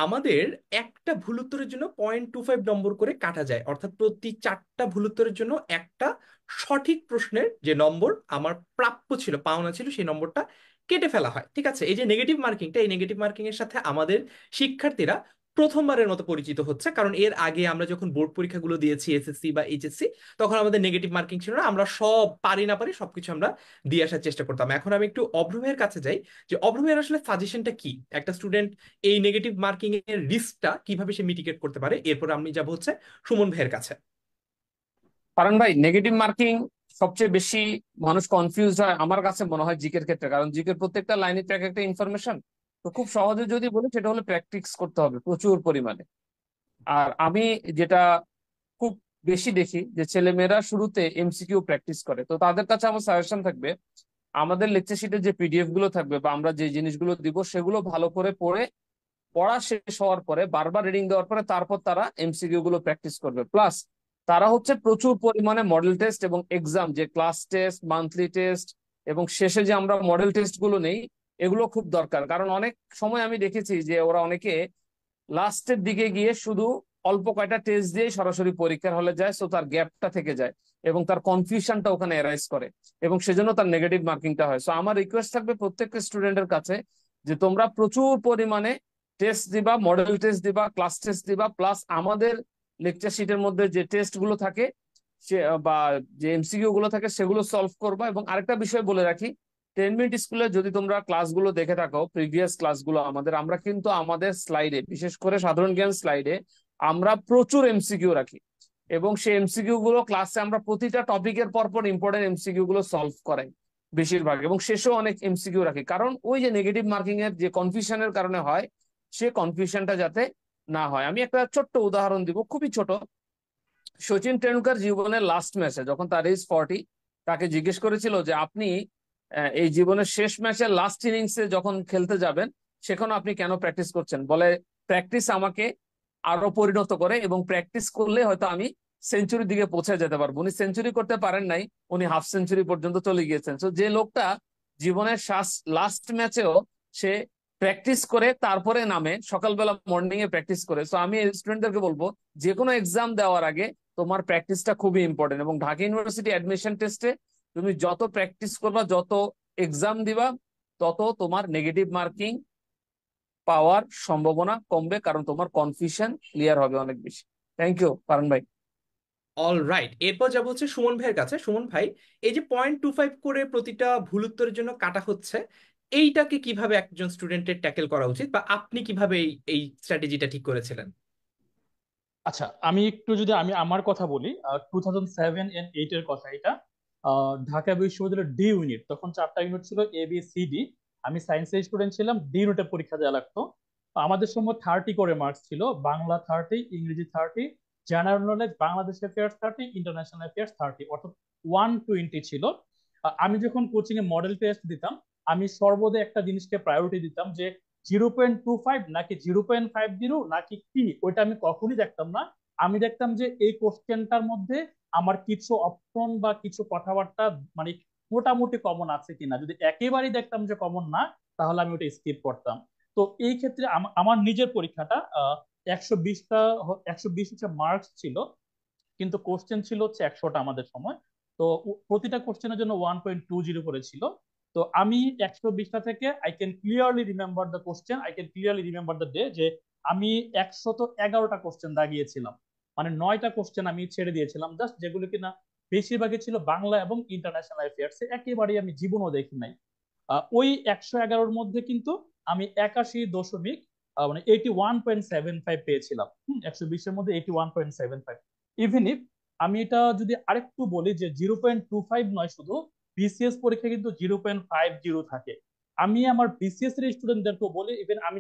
Speaker 1: আমাদের একটা ভুল উত্তরের জন্য 0.25 নম্বর করে কাটা যায়, অর্থাৎ প্রতি 4টা ভুল উত্তরের জন্য একটা সঠিক প্রশ্নের যে নম্বর আমার প্রাপ্য ছিল, পাওনা ছিল, সেই নম্বরটা কেটে ফেলা হয়। ঠিক আছে, এই যে নেগেটিভ মার্কিংটা, এই নেগেটিভ মার্কিং এর সাথে আমাদের শিক্ষার্থীরা প্রথমবারের মতো পরিচিত হচ্ছে, কারণ এর আগে আমরা যখন বোর্ড পরীক্ষাগুলো দিয়েছি এসএসসি বা এইচএসসি, তখন আমাদের নেগেটিভ মার্কিং ছিল না, আমরা সব পারি না পারি সবকিছু আমরা দিয়ে আসার চেষ্টা করতাম। এখন আমি একটু অভ্র ভাইয়ের কাছে যাই, যে অভ্র ভাইয়ের আসলে সাজেশনটা কি, একটা স্টুডেন্ট এই নেগেটিভ মার্কিং এর রিস্কটা কিভাবে সে মিটিগেট করতে পারে। এরপর আমি যাব হচ্ছে সুমন ভাইয়ের কাছে।
Speaker 3: কারণ ভাই নেগেটিভ মার্কিং সবচেয়ে বেশি মানুষ কনফিউজ হয় আমার কাছে মনে হয় জিকের ক্ষেত্রে, কারণ জিকের প্রত্যেকটা লাইনে তো এক একটা ইনফরমেশন। তো খুব সহজে যদি বলি সেটা হলো প্র্যাকটিস করতে হবে প্রচুর পরিমাণে। আর আমি যেটা খুব বেশি দেখি যে ছেলেমেয়েরা শুরুতে এমসিকিউ প্র্যাকটিস করে, তো তাদের কাছে আমার সাজেশন থাকবে আমাদের লেকচার শিটে যে পিডিএফ গুলো থাকবে বা আমরা যে জিনিসগুলো দিব সেগুলো ভালো করে পড়ে, পড়া শেষ হওয়ার পরে বারবার রিডিং দেওয়ার পরে তারপর তারা এমসিকিউ গুলো প্র্যাকটিস করবে। প্লাস তারা হচ্ছে প্রচুর পরিমাণে মডেল টেস্ট এবং এক্সাম, যে ক্লাস টেস্ট, মান্থলি টেস্ট এবং শেষে যে আমরা মডেল টেস্ট গুলো নেই, এগুলো খুব দরকার। কারণ অনেক সময় আমি দেখেছি যে ওরা অনেকে লাস্টের দিকে গিয়ে শুধু অল্প কয়টা টেস্ট দিয়ে সরাসরি পরীক্ষার হলে যায়, সো তার গ্যাপটা থেকে যায় এবং তার কনফিউশনটা ওখানে এরাইজ করে এবং সেজন্য তার নেগেটিভ মার্কিংটা হয়। সো আমার রিকোয়েস্ট থাকবে প্রত্যেকটা স্টুডেন্টের কাছে যে তোমরা প্রচুর পরিমাণে টেস্ট দিবা, মডেল টেস্ট দিবা, ক্লাস টেস্ট দিবা, প্লাস আমাদের লেকচার শিটের মধ্যে যে টেস্ট গুলো থাকে সে বা যে এমসিকিউ গুলো থাকে সেগুলো সলভ করবা। এবং আরেকটা বিষয় বলে রাখি, 10 মিনিট স্কুলে যদি তোমরা ক্লাসগুলো দেখে থাকো, প্রিভিয়াস ক্লাসগুলো আমরা কিন্তু আমাদের স্লাইডে, বিশেষ করে সাধারণ জ্ঞান স্লাইডে আমরা প্রচুর এমসিকিউ রাখি এবং সেই এমসিকিউ গুলো ক্লাসে আমরা প্রতিটা টপিকের পর পর ইম্পর্টেন্ট এমসিকিউ গুলো সলভ করাই বেশিরভাগ, এবং শেষেও অনেক এমসিকিউ রাখি। কারণ ওই যে নেগেটিভ মার্কিং এর যে কনফিউশনের কারণে হয়, সে কনফিউশনটা যাতে না হয়। আমি একটা ছোট্ট উদাহরণ দিব, খুবই ছোট। সচিন টেন্ডুলকার জীবনের লাস্ট ম্যাচে যখন তার এজ 40, তাকে জিজ্ঞেস করেছিল যে আপনি এই জীবনের শেষ ম্যাচের লাস্ট ইনিংসে যখন খেলতে যাবেন সেখানে আপনি কেন প্র্যাকটিস করছেন? বলে প্র্যাকটিস আমাকে আরো পরিণত করে এবং প্র্যাকটিস করলে হয়তো আমি সেঞ্চুরির দিকে পৌঁছে যেতে পারবো। উনি সেঞ্চুরি করতে পারেন নাই, উনি হাফ সেঞ্চুরি পর্যন্ত চলে গিয়েছেন। তো যে লোকটা জীবনের লাস্ট ম্যাচেও সে প্র্যাকটিস করে তারপরে নামে, সকালবেলা মর্নিং এ প্র্যাকটিস করে। তো আমি স্টুডেন্টদেরকে বলবো যে কোনো এক্সাম দেওয়ার আগে তোমার প্র্যাকটিসটা খুবই ইম্পর্টেন্ট, এবং ঢাকা ইউনিভার্সিটি অ্যাডমিশন টেস্টে তুমি যত প্র্যাকটিস করবা, যত এক্সাম দিবা, তত তোমার নেগেটিভ মার্কিং পাওয়ার সম্ভাবনা কমবে, কারণ তোমার কনফিউশন ক্লিয়ার হবে অনেক বেশি। থ্যাংক ইউ পারন ভাই।
Speaker 1: অল রাইট, এরপর যাবো হচ্ছে সুমন ভাইয়ের কাছে। সুমন ভাই, এই যে 0.25 করে প্রতিটা ভুল উত্তরের জন্য কাটা হচ্ছে, এইটাকে কিভাবে একজন স্টুডেন্টের ট্যাকেল করা উচিত, বা আপনি কিভাবে এই স্ট্র্যাটেজিটা ঠিক করেছিলেন?
Speaker 5: আচ্ছা, আমি একটু যদি আমি আমার কথা বলি, 2007 and 2008 এর কথা এটা। ঢাকা বিশ্ববিদ্যালয়ের ডি ইউনিট, তখন 4টা ইউনিট ছিল, ABCD। আমি সায়েন্সের স্টুডেন্ট ছিলাম, ডি ইউনিটে পরীক্ষা দেওয়া লাগতো। আমাদের সময় 30 করে মার্কস ছিল, বাংলা 30, ইংরেজি 30, general knowledge, Bangladesh affairs 30, international affairs 30, অর্থাৎ 120 ছিল। আমি যখন কোচিং এ মডেল টেস্ট দিতাম, আমি সর্বদা একটা জিনিসকে প্রায়োরিটি দিতাম, যে 0.25 নাকি 0.50 নাকি কি, ওইটা আমি কখনই দেখতাম না। আমি দেখতাম যে এই কোশ্চেনটার মধ্যে আমার কিছু অপশন বা কিছু কথাবার্তা মানে মোটামুটি কমন আছে কিনা। যদি একেবারেই দেখতাম যে কমন না, তাহলে আমি ওটা স্কিপ করতাম। তো এই ক্ষেত্রে আমার নিজের পরীক্ষাটা 120টা, 120 হচ্ছে মার্কস ছিল, কিন্তু কোশ্চেন ছিল হচ্ছে 100টা আমাদের সময়। তো প্রতিটা কোশ্চেনের জন্য 1.20 করে ছিল। তো আমি 120টা থেকে I can clearly remember the question, I can clearly remember the day, যে আমি 111টা কোশ্চেন দাগিয়েছিলাম। মানে 9টা কোশ্চেন আমি ছেড়ে দিয়েছিলাম জাস্ট, যেগুলো কিনা বেশিরভাগই ছিল বাংলা এবং ইন্টারন্যাশনাল অ্যাফেয়ার্স, একেবারেই আমি জীবনও দেখি নাই। ওই 111-র মধ্যে কিন্তু আমি 81 দশমিক মানে 81.75 পেয়েছিলাম। 120-এর মধ্যে 81.75। ইভেন ইফ আমি এটা যদি আরেকটু বলি, যে 0.25 নয়, শুধু বিসিএস পরীক্ষা কিন্তু 0.50 থাকে। আমি আমার বিসিএস এর স্টুডেন্টদেরকে বলি, ইভেন আমি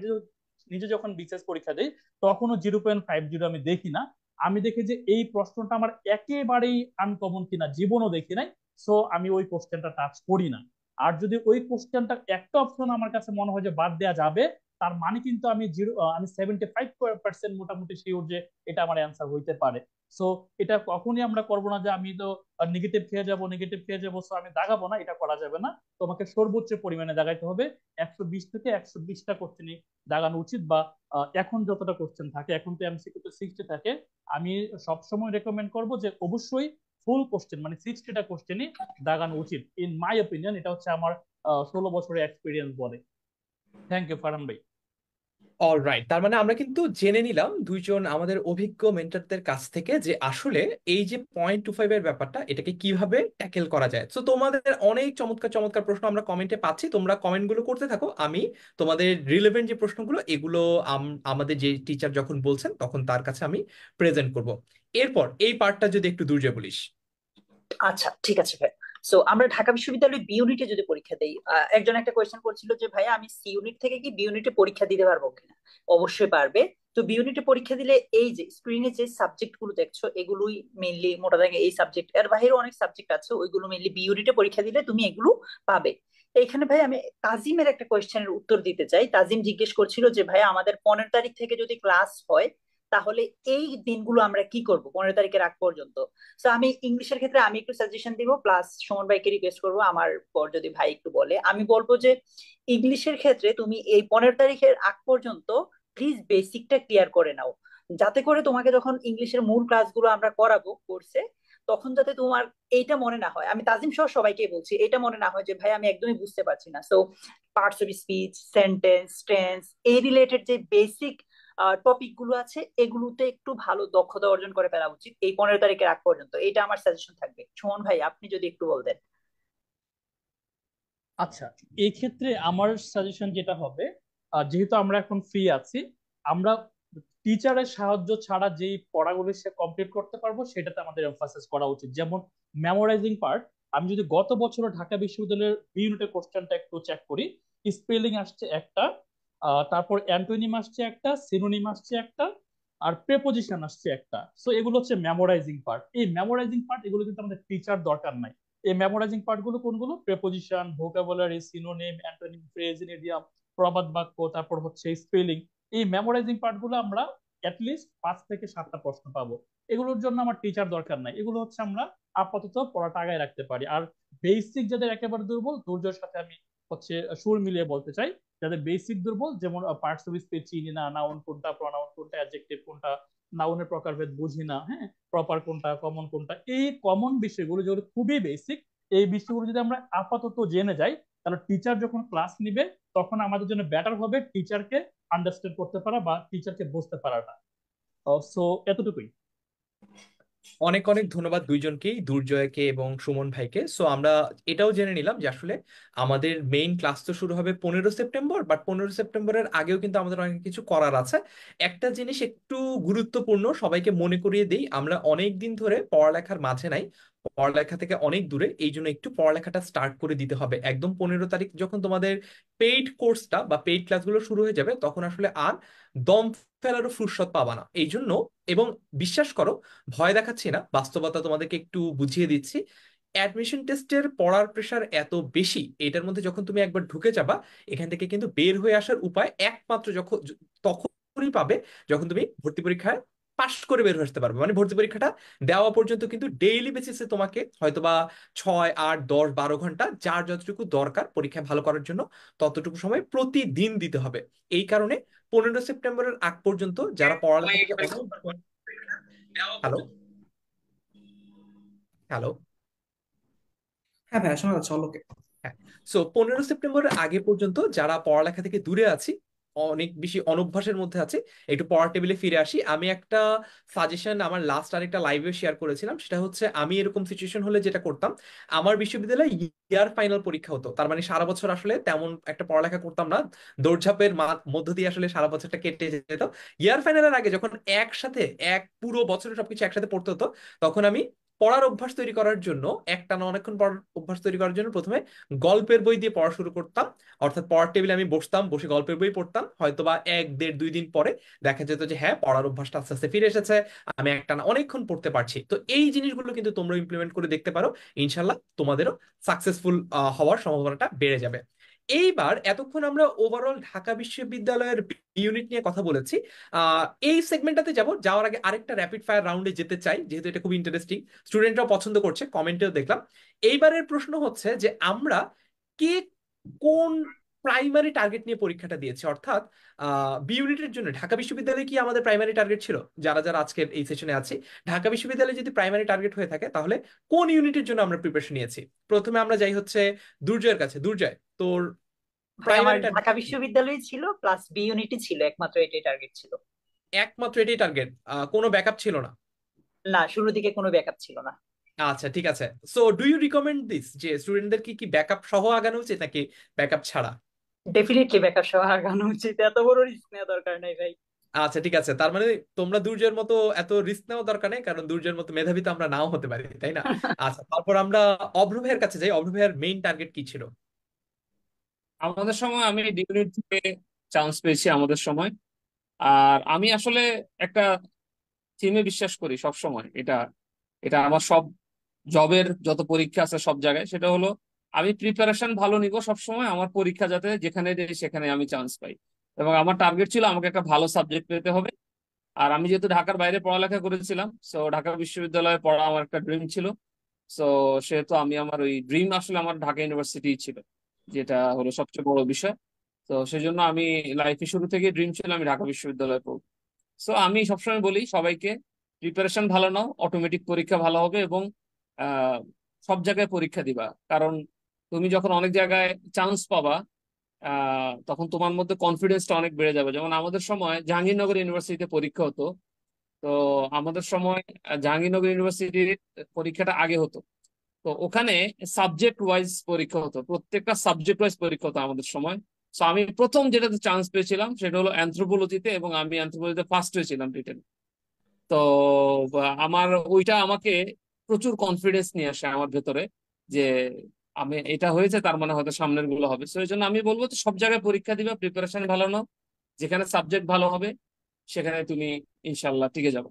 Speaker 5: নিজে যখন বিসিএস পরীক্ষা দিই, তখনও 0.50 আমি দেখি না। আমি দেখি যে এই প্রশ্নটা আমার একেবারেই আনকমন কিনা, জীবনও দেখি নাই, সো আমি ওই কোশ্চেনটা টাচ করি না। আর যদি ওই কোশ্চেনটা একটা অপশন আমার কাছে মনে হয় যে বাদ দেওয়া যাবে, তার মানে কিন্তু আমি 75% মোটামুটি শিওর যে এটা আমার অ্যান্সার হইতে পারে। সো এটা কখনই আমরা করবো না যে আমি তো নেগেটিভ খেয়ে যাবো, নেগেটিভ খেয়ে যাবো, সো আমি দাগাবো না, এটা করা যাবে না। তোমাকে সর্বোচ্চ পরিমাণে দাগাইতে হবে। 120 থেকে 120টা কোশ্চেনই দাগানো উচিত। বা এখন যতটা কোশ্চেন থাকে, এখন তো এমসিকিউ তো 60 থাকে, আমি সবসময় রেকমেন্ড করবো যে অবশ্যই ফুল কোশ্চেন মানে 60টা কোশ্চেনই দাগানো উচিত, ইন মাই অপিনিয়ন। এটা হচ্ছে আমার 16 বছরের এক্সপিরিয়েন্স বলে। থ্যাংক ইউ ফারহান ভাই।
Speaker 1: অলরাইট, তার মানে আমরা কিন্তু জেনে নিলাম দুইজন আমাদের অভিজ্ঞ মেন্টরদের কাছ থেকে যে আসলে এই যে 0.25 এর ব্যাপারটা, এটাকে কিভাবে ট্যাকেল করা যায়। তো তোমাদের অনেক চমৎকার চমৎকার প্রশ্ন আমরা কমেন্টে পাচ্ছি, তোমরা কমেন্টগুলো করতে থাকো। আমি তোমাদের রিলেভেন্ট যে প্রশ্নগুলো এগুলো আমাদের যে টিচার যখন বলছেন তখন তার কাছে আমি প্রেজেন্ট করব। এরপর এই পার্টটা যদি একটু দুর্জয় বলিস।
Speaker 4: আচ্ছা, ঠিক আছে ভাই। সো আমরা ঢাকা বিশ্ববিদ্যালয়ে বি ইউনিটে যদি পরীক্ষা দেই, একজন একটা কোয়েশ্চেন করছিল যে ভাই আমি সি ইউনিট থেকে কি বি ইউনিটে পরীক্ষা দিতে পারবো কিনা। অবশ্যই পারবে। তো বি ইউনিটে পরীক্ষা দিলে এই যে স্ক্রিনে যে সাবজেক্ট গুলো দেখছো, এগুলোই মেইনলি মোটা দাগে এই সাবজেক্ট, এর বাইরেও অনেক সাবজেক্ট আছে, ওইগুলো মেইনলি বি ইউনিটে পরীক্ষা দিলে তুমি এগুলো পাবে। এইখানে ভাই আমি তাজিমের একটা কোয়েশ্চেনের উত্তর দিতে চাই। তাজিম জিজ্ঞেস করছিল যে ভাই আমাদের 15 তারিখ থেকে যদি ক্লাস হয়, তাহলে এই দিনগুলো আমরা কি করব 15 তারিখের আগ পর্যন্ত। তো আমি ইংলিশের ক্ষেত্রে আমি একটু সাজেশন দিব, প্লাস সুমন ভাইকে রিকোয়েস্ট করবো আমার পর যদি ভাই একটু বলে। আমি বলবো যে ইংলিশের ক্ষেত্রে তুমি এই 15 তারিখের আগ পর্যন্ত প্লিজ বেসিকটা ক্লিয়ার করে নাও, যাতে করে তোমাকে যখন ইংলিশের মূল ক্লাসগুলো আমরা করাবো কোর্সে, তখন যাতে তোমার এইটা মনে না হয়, আমি তাজিম সহ সবাইকে বলছি, এটা মনে না হয় যে ভাই আমি একদমই বুঝতে পারছি না। So parts of speech, sentence, tense, এই রিলেটেড যে বেসিক টপিক গুলো আছে, এগুলোতে একটু ভালো দক্ষতা অর্জন করে ফেলা উচিত এই 15 তারিখের আগ পর্যন্ত। এটা আমার সাজেশন থাকবে। সুমন ভাই আপনি যদি একটু বলতেন।
Speaker 5: আচ্ছা, এই ক্ষেত্রে আমার সাজেশন যেটা হবে, যেহেতু আমরা এখন ফ্রি আছি, আমরা টিচারের সাহায্য ছাড়া যেই পড়াগুলো সে কমপ্লিট করতে পারবো সেটাতে আমাদের এমফাসিস করা উচিত। যেমন মেমোরাইজিং পার্ট, আমি যদি গত বছর ঢাকা বিশ্ববিদ্যালয়ের বি ইউনিটের কোশ্চেনটা একটু চেক করি, স্পেলিং আসছে একটা, তারপর অ্যান্টোনিম আসছে একটা, সিনোনিম আসছে একটা, আর প্রেপোজিশন আসছে একটা। সো এগুলো হচ্ছে মেমোরাইজিং পার্ট। এই মেমোরাইজিং পার্ট এগুলো কিন্তু আমাদের টিচার দরকার নাই। এই মেমোরাইজিং পার্ট গুলো কোনগুলো? Preposition, vocabulary, synonym, antonym, phrase, idiom, প্রবাদ বাক্য, তারপর হচ্ছে স্পেলিং। এই মেমোরাইজিং পার্ট গুলো আমরা অ্যাটলিস্ট 5 থেকে 7টা প্রশ্ন পাবো। এগুলোর জন্য আমার টিচার দরকার নাই, এগুলো হচ্ছে আমরা আপাতত পড়াটা আগায় রাখতে পারি। আর বেসিক যাদের একেবারে দুর্বল, দুর্জয়ের সাথে আমি হচ্ছে সুর মিলিয়ে বলতে চাই, যাদের বেসিক দুর্বল, যেমন পার্টস অফ স্পিচ চিনি না, নাউন কোনটা, প্রনাউন কোনটা, অ্যাডজেক্টিভ কোনটা, নাউনের প্রকারভেদ বুঝি না, হ্যাঁ, প্রপার কোনটা, কমন কোনটা, এই কমন বিষয়গুলো যেগুলো খুবই বেসিক, এই বিষয়গুলো যদি আমরা আপাতত জেনে যাই, তাহলে টিচার যখন ক্লাস নিবে তখন আমাদের জন্য বেটার হবে টিচারকে আন্ডারস্ট্যান্ড করতে পারা বা টিচারকে বুঝতে পারাটা। সো এতটুকুই।
Speaker 1: অনেক অনেক ধন্যবাদ দুইজনকেই, দুর্জয়কে এবং সুমন ভাইকে। সো আমরা এটাও জেনে নিলাম যে আসলে আমাদের মেইন ক্লাস তো শুরু হবে 15 সেপ্টেম্বর, বাট 15 সেপ্টেম্বরের আগেও কিন্তু আমাদের অনেক কিছু করার আছে। একটা জিনিস একটু গুরুত্বপূর্ণ, সবাইকে মনে করিয়ে দিই, আমরা অনেক দিন ধরে পড়ালেখার মাঝে নাই। পড়ালেখা থেকে অনেক দূরে, এই জন্য একটু পড়ালেখাটা স্টার্ট করে দিতে হবে। একদম 15 তারিখ যখন তোমাদের পেইড কোর্সটা বা পেইড ক্লাসগুলো শুরু হয়ে যাবে, তখন আসলে আর দম ফেলারও ফুরসত পাবা না। এই জন্য, এবং বিশ্বাস করো, ভয় দেখাচ্ছি না, বাস্তবতা তোমাদেরকে একটু বুঝিয়ে দিচ্ছি। অ্যাডমিশন টেস্টের পড়ার প্রেশার এত বেশি, এটার মধ্যে যখন তুমি একবার ঢুকে যাবা, এখান থেকে কিন্তু বের হয়ে আসার উপায় একমাত্র যখন তখনই পাবে, যখন তুমি ভর্তি পরীক্ষায় পাশ করে বের হয়ে আসতে পারবে। মানে ভর্তি পরীক্ষাটা দেওয়া পর্যন্ত কিন্তু ডেইলি বেসিসে তোমাকে হয়তোবা 6, 8, 10, 12 ঘন্টা যার যতটুকু দরকার পরীক্ষায় ভালো করার জন্য, ততটুকু সময় প্রতিদিন দিতে হবে। এই কারণে 15 সেপ্টেম্বরের আগ পর্যন্ত যারা পড়ালেখা থেকে অনেক, হ্যালো, হ্যালো,
Speaker 2: হ্যাঁ ভাইয়া, শোনা যাচ্ছে অলোকে।
Speaker 1: হ্যাঁ, সো 15 সেপ্টেম্বরের আগে পর্যন্ত যারা পড়ালেখা থেকে দূরে আছি, অনেক বেশি অনভ্যাসের মধ্যে আছে, একটু পড়ার টেবিলে ফিরে আসি। আমি একটা সাজেশন আমার লাস্ট আরেকটা লাইভে শেয়ার করেছিলাম, সেটা হচ্ছে আমি এরকম সিচুয়েশন হলে যেটা করতাম, আমার বিশ্ববিদ্যালয়ে ইয়ার ফাইনাল পরীক্ষা হতো, তার মানে সারা বছর আসলে তেমন একটা পড়ালেখা করতাম না, দৌড়ঝাঁপের মধ্য দিয়ে আসলে সারা বছরটা কেটে যেত। ইয়ার ফাইনালের আগে যখন একসাথে এক পুরো বছরের সবকিছু একসাথে পড়তে হতো, তখন আমি পড়ার অভ্যাস তৈরি করার জন্য, একটানা অনেকক্ষণ পড়ার অভ্যাস তৈরি করার জন্য প্রথমে গল্পের বই দিয়ে পড়া শুরু করতাম। অর্থাৎ পড়ার টেবিলে আমি বসতাম, বসে গল্পের বই পড়তাম, হয়তোবা 1, 1, 2, 2 দিন পরে দেখা যেত যে হ্যাঁ, পড়ার অভ্যাসটা আস্তে আস্তে ফিরে এসেছে, আমি একটানা অনেকক্ষণ পড়তে পারছি। তো এই জিনিসগুলো কিন্তু তোমরা ইমপ্লিমেন্ট করে দেখতে পারো, ইনশাল্লাহ তোমাদেরও সাকসেসফুল হওয়ার সম্ভাবনাটা বেড়ে যাবে। এইবার এতক্ষণ আমরা ওভারঅল ঢাকা বিশ্ববিদ্যালয়ের ইউনিট নিয়ে কথা বলেছি। এই সেগমেন্টটাতে যাওয়ার আগে আরেকটা র্যাপিড ফায়ার রাউন্ডে যেতে চাই, যেহেতু এটা খুব ইন্টারেস্টিং, স্টুডেন্টরাও পছন্দ করছে, কমেন্টেও দেখলাম। এইবারের প্রশ্ন হচ্ছে যে আমরা কে কোন প্রাইমারি টার্গেট নিয়ে পরীক্ষাটা দিয়েছি, অর্থাৎ বি ইউনিটের জন্য ঢাকা বিশ্ববিদ্যালয়ে কি আমাদের প্রাইমারি টার্গেট ছিল? যারা যারা আজকের এই সেশনে আছি, ঢাকা বিশ্ববিদ্যালয়ে যদি প্রাইমারি টার্গেট হয়ে থাকে, তাহলে কোন ইউনিটের জন্য আমরা প্রিপারেশন নিয়েছি? প্রথমে আমরা যাই হচ্ছে দুর্জয়ের কাছে। দুর্জয়, তোর
Speaker 4: ভাই আমার
Speaker 1: প্রাইমারি টার্গেট
Speaker 4: ঢাকা বিশ্ববিদ্যালয় ছিল, প্লাস বি ইউনিটি ছিল, একমাত্র এটাই টার্গেট ছিল।
Speaker 1: একমাত্র এটাই টার্গেট? কোনো ব্যাকআপ ছিল না?
Speaker 4: না, শুরু দিকে কোনো ব্যাকআপ ছিল না।
Speaker 1: আচ্ছা, ঠিক আছে। So do you recommend this, যে স্টুডেন্টদের কি ব্যাকআপ সহ আগানো উচিত নাকি ব্যাকআপ ছাড়া?
Speaker 4: ডেফিনেটলি ব্যাকআপ সহ আগানো উচিত, এত বড় রিস্ক নেওয়া দরকার নাই ভাই।
Speaker 1: আচ্ছা, ঠিক আছে, তার মানে তোমরা দুর্জয়ের মতো এত রিস্ক নেওয়া দরকার নেই, কারণ দুর্জয়ের মতো মেধাবী তো আমরা নাও হতে পারি, তাই না? আচ্ছা, তারপর আমরা অভ্র ভাইয়ের কাছে যাই। অভ্র ভাইয়ের মেইন টার্গেট কি ছিল?
Speaker 3: আমাদের সময় আমি ডি ইউনিট থেকে চান্স পেয়েছি আমাদের সময়। আর আমি আসলে একটা থিমে বিশ্বাস করি সব সময়, এটা এটা আমার সব জবের যত পরীক্ষা আছে সব জায়গায়, সেটা হলো আমি প্রিপারেশন ভালো নিব সব সময়, আমার পরীক্ষা যাতে যেখানে দেই সেখানে আমি চান্স পাই। এবং আমার টার্গেট ছিল আমাকে একটা ভালো সাবজেক্ট পেতে হবে। আর আমি যেহেতু ঢাকার বাইরে পড়ালেখা করেছিলাম, সো ঢাকা বিশ্ববিদ্যালয়ে পড়া আমার একটা ড্রিম ছিল। সো সেহেতু আমি আমার ওই ড্রিম আসলে আমার ঢাকা ইউনিভার্সিটি ছিল, যেটা হলো সবচেয়ে বড় বিষয়। তো সেই জন্য আমি লাইফে শুরু থেকে ড্রিম ছিল আমি ঢাকা বিশ্ববিদ্যালয়ে পড়বো। সো আমি সবসময় বলি সবাইকে, প্রিপারেশন ভালো নাও, অটোমেটিক পরীক্ষা ভালো হবে। এবং আহ, সব জায়গায় পরীক্ষা দিবা, কারণ তুমি যখন অনেক জায়গায় চান্স পাবা, তখন তোমার মধ্যে কনফিডেন্সটা অনেক বেড়ে যাবে। যেমন আমাদের সময় জাহাঙ্গীরনগর ইউনিভার্সিটিতে পরীক্ষা হতো। তো আমাদের সময় জাহাঙ্গীরনগর ইউনিভার্সিটির পরীক্ষাটা আগে হতো। তো ওখানে সাবজেক্ট ওয়াইজ পরীক্ষা হতো, প্রত্যেকটা সাবজেক্ট ওয়াইজ পরীক্ষা হতো আমাদের সময়। তো আমি প্রথম যেটাতে চান্স পেয়েছিলাম সেটা হলো অ্যানথ্রোপোলজিতে, এবং আমি অ্যানথ্রোপোলজিতে ফার্স্ট হয়েছিলাম রিটেন। তো আমার ওইটা আমাকে প্রচুর কনফিডেন্স নিয়ে আসে আমার ভেতরে, যে আমি এটা হয়েছে, তার মানে হয়তো সামনের গুলো হবে। তো এই জন্য আমি বলবো যে সব জায়গায় পরীক্ষা দিবা, প্রিপারেশন ভালো নাও, যেখানে সাবজেক্ট ভালো হবে সেখানে তুমি ইনশাল্লাহ টিকে যাবে।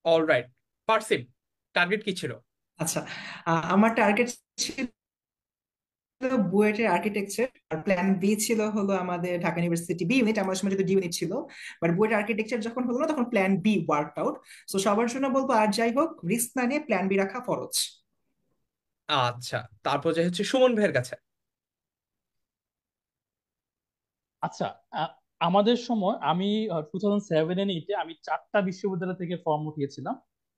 Speaker 1: অলরাইট, পারসিম, টার্গেট কি ছিল?
Speaker 2: আচ্ছা, আমার টার্গেট ছিল বুয়েটের আর্কিটেকচার, আর প্ল্যান বি ছিল হলো আমাদের ঢাকা ইউনিভার্সিটি বি ইউনিট। আমার সময় যদি ডি ইউনিট ছিল, বাট বুয়েটের আর্কিটেকচার যখন হলো না, তখন প্ল্যান বি ওয়ার্ক আউট। তো সবার জন্য বলবো, আর যাই হোক, রিস্ক না নিয়ে প্ল্যান বি রাখা ফরজ।
Speaker 1: আচ্ছা, তারপর যাই হচ্ছে সুমন ভাইয়ের কাছে।
Speaker 5: আচ্ছা, আ- আমাদের সময় আমি 2007 and 2008 আমি 4টা বিশ্ববিদ্যালয় থেকে ফর্ম উঠিয়েছিলাম: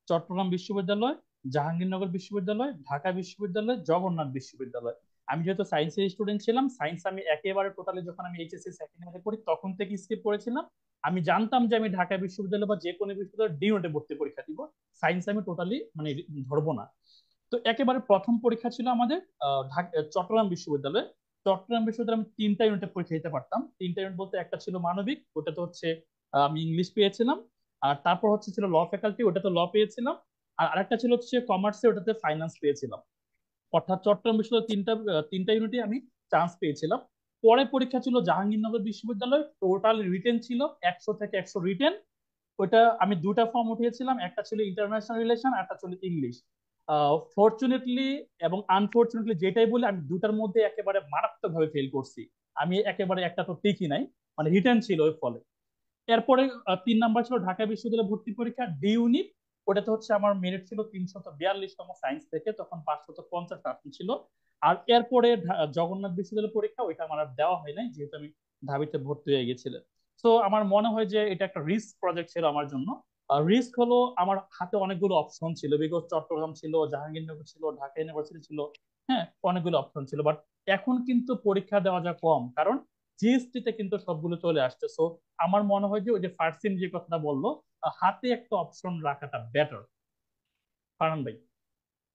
Speaker 5: চট্টগ্রাম বিশ্ববিদ্যালয়, জাহাঙ্গীরনগর বিশ্ববিদ্যালয়, ঢাকা বিশ্ববিদ্যালয়, জগন্নাথ বিশ্ববিদ্যালয়। আমি যেহেতু সায়েন্সের স্টুডেন্ট ছিলাম, সায়েন্স আমি একেবারে টোটালি, যখন আমি এইচএসসি সেকেন্ড ইয়ারে পড়ি তখন থেকে স্কিপ করেছিলাম। আমি জানতাম যে আমি ঢাকা বিশ্ববিদ্যালয় বা যে কোনো বিশ্ববিদ্যালয় ডি ইউনিটে ভর্তি পরীক্ষা দিব, সায়েন্স আমি টোটালি মানে ধরবো না। তো একেবারে প্রথম পরীক্ষা ছিল আমাদের চট্টগ্রাম বিশ্ববিদ্যালয়ে। চট্টগ্রাম বিশ্ববিদ্যালয়ে আমি 3টা ইউনিটে পরীক্ষা দিতে পারতাম। 3টা ইউনিট বলতে, একটা ছিল মানবিক, ওটাতে হচ্ছে আমি ইংলিশ পেয়েছিলাম। আর তারপর হচ্ছে ছিল ল ফ্যাকাল্টি, ওটাতে ল পেয়েছিলাম। আর আরেকটা ছিল হচ্ছে কমার্সে, ওটাতে ফাইন্যান্স পেয়েছিলাম। অর্থাৎ চট্টগ্রাম বিশ্ববিদ্যালয় তিনটা ইউনিটে আমি চান্স পেয়েছিলাম। পরে পরীক্ষা ছিল জাহাঙ্গীরনগর বিশ্ববিদ্যালয়, টোটাল রিটেন ছিল 100 থেকে 100 রিটেন। ওইটা আমি দুটা ফর্ম উঠিয়েছিলাম, একটা ছিল ইন্টারন্যাশনাল রিলেশন, একটা ছিল ইংলিশ। ফর্চুনেটলি এবং আনফর্চুনেটলি যেটাই বলি, আমি দুটার মধ্যে একেবারে মারাত্মকভাবে ফেল করছি। আমি একেবারে একটা তো টিকি নাই, মানে রিটেন ছিল ওই ফলে। এরপরে 3 নাম্বার ছিল ঢাকা বিশ্ববিদ্যালয় ভর্তি পরীক্ষা ডি ইউনিট। ওটাতে হচ্ছে আমার মেরিট ছিল 342তম সায়েন্স থেকে, তখন 550 আসন ছিল। আর এরপরে জগন্নাথ বিশ্ববিদ্যালয় পরীক্ষা, ওইটা আমার আর দেওয়া হয় নাই, যেহেতু আমি ঢাবিতে ভর্তি হয়ে গেছিলাম। তো আমার মনে হয় যে এটা একটা রিস্ক প্রজেক্ট ছিল আমার জন্য। রিস্ক হলো আমার হাতে অনেকগুলো অপশন ছিল, বিকজ চট্টগ্রাম ছিল, জাহাঙ্গীরনগর ছিল, ঢাকা ইউনিভার্সিটি ছিল। হ্যাঁ, অনেকগুলো অপশন ছিল, বাট এখন কিন্তু পরীক্ষা দেওয়া যা কম, কারণ জিএসটি তে কিন্তু সবগুলো চলে আসছে। সো আমার মনে হয় যে ওই যে ফার্সিন যে কথাটা বললো, হাতে একটা অপশন রাখাটা বেটার। ফারহান ভাই।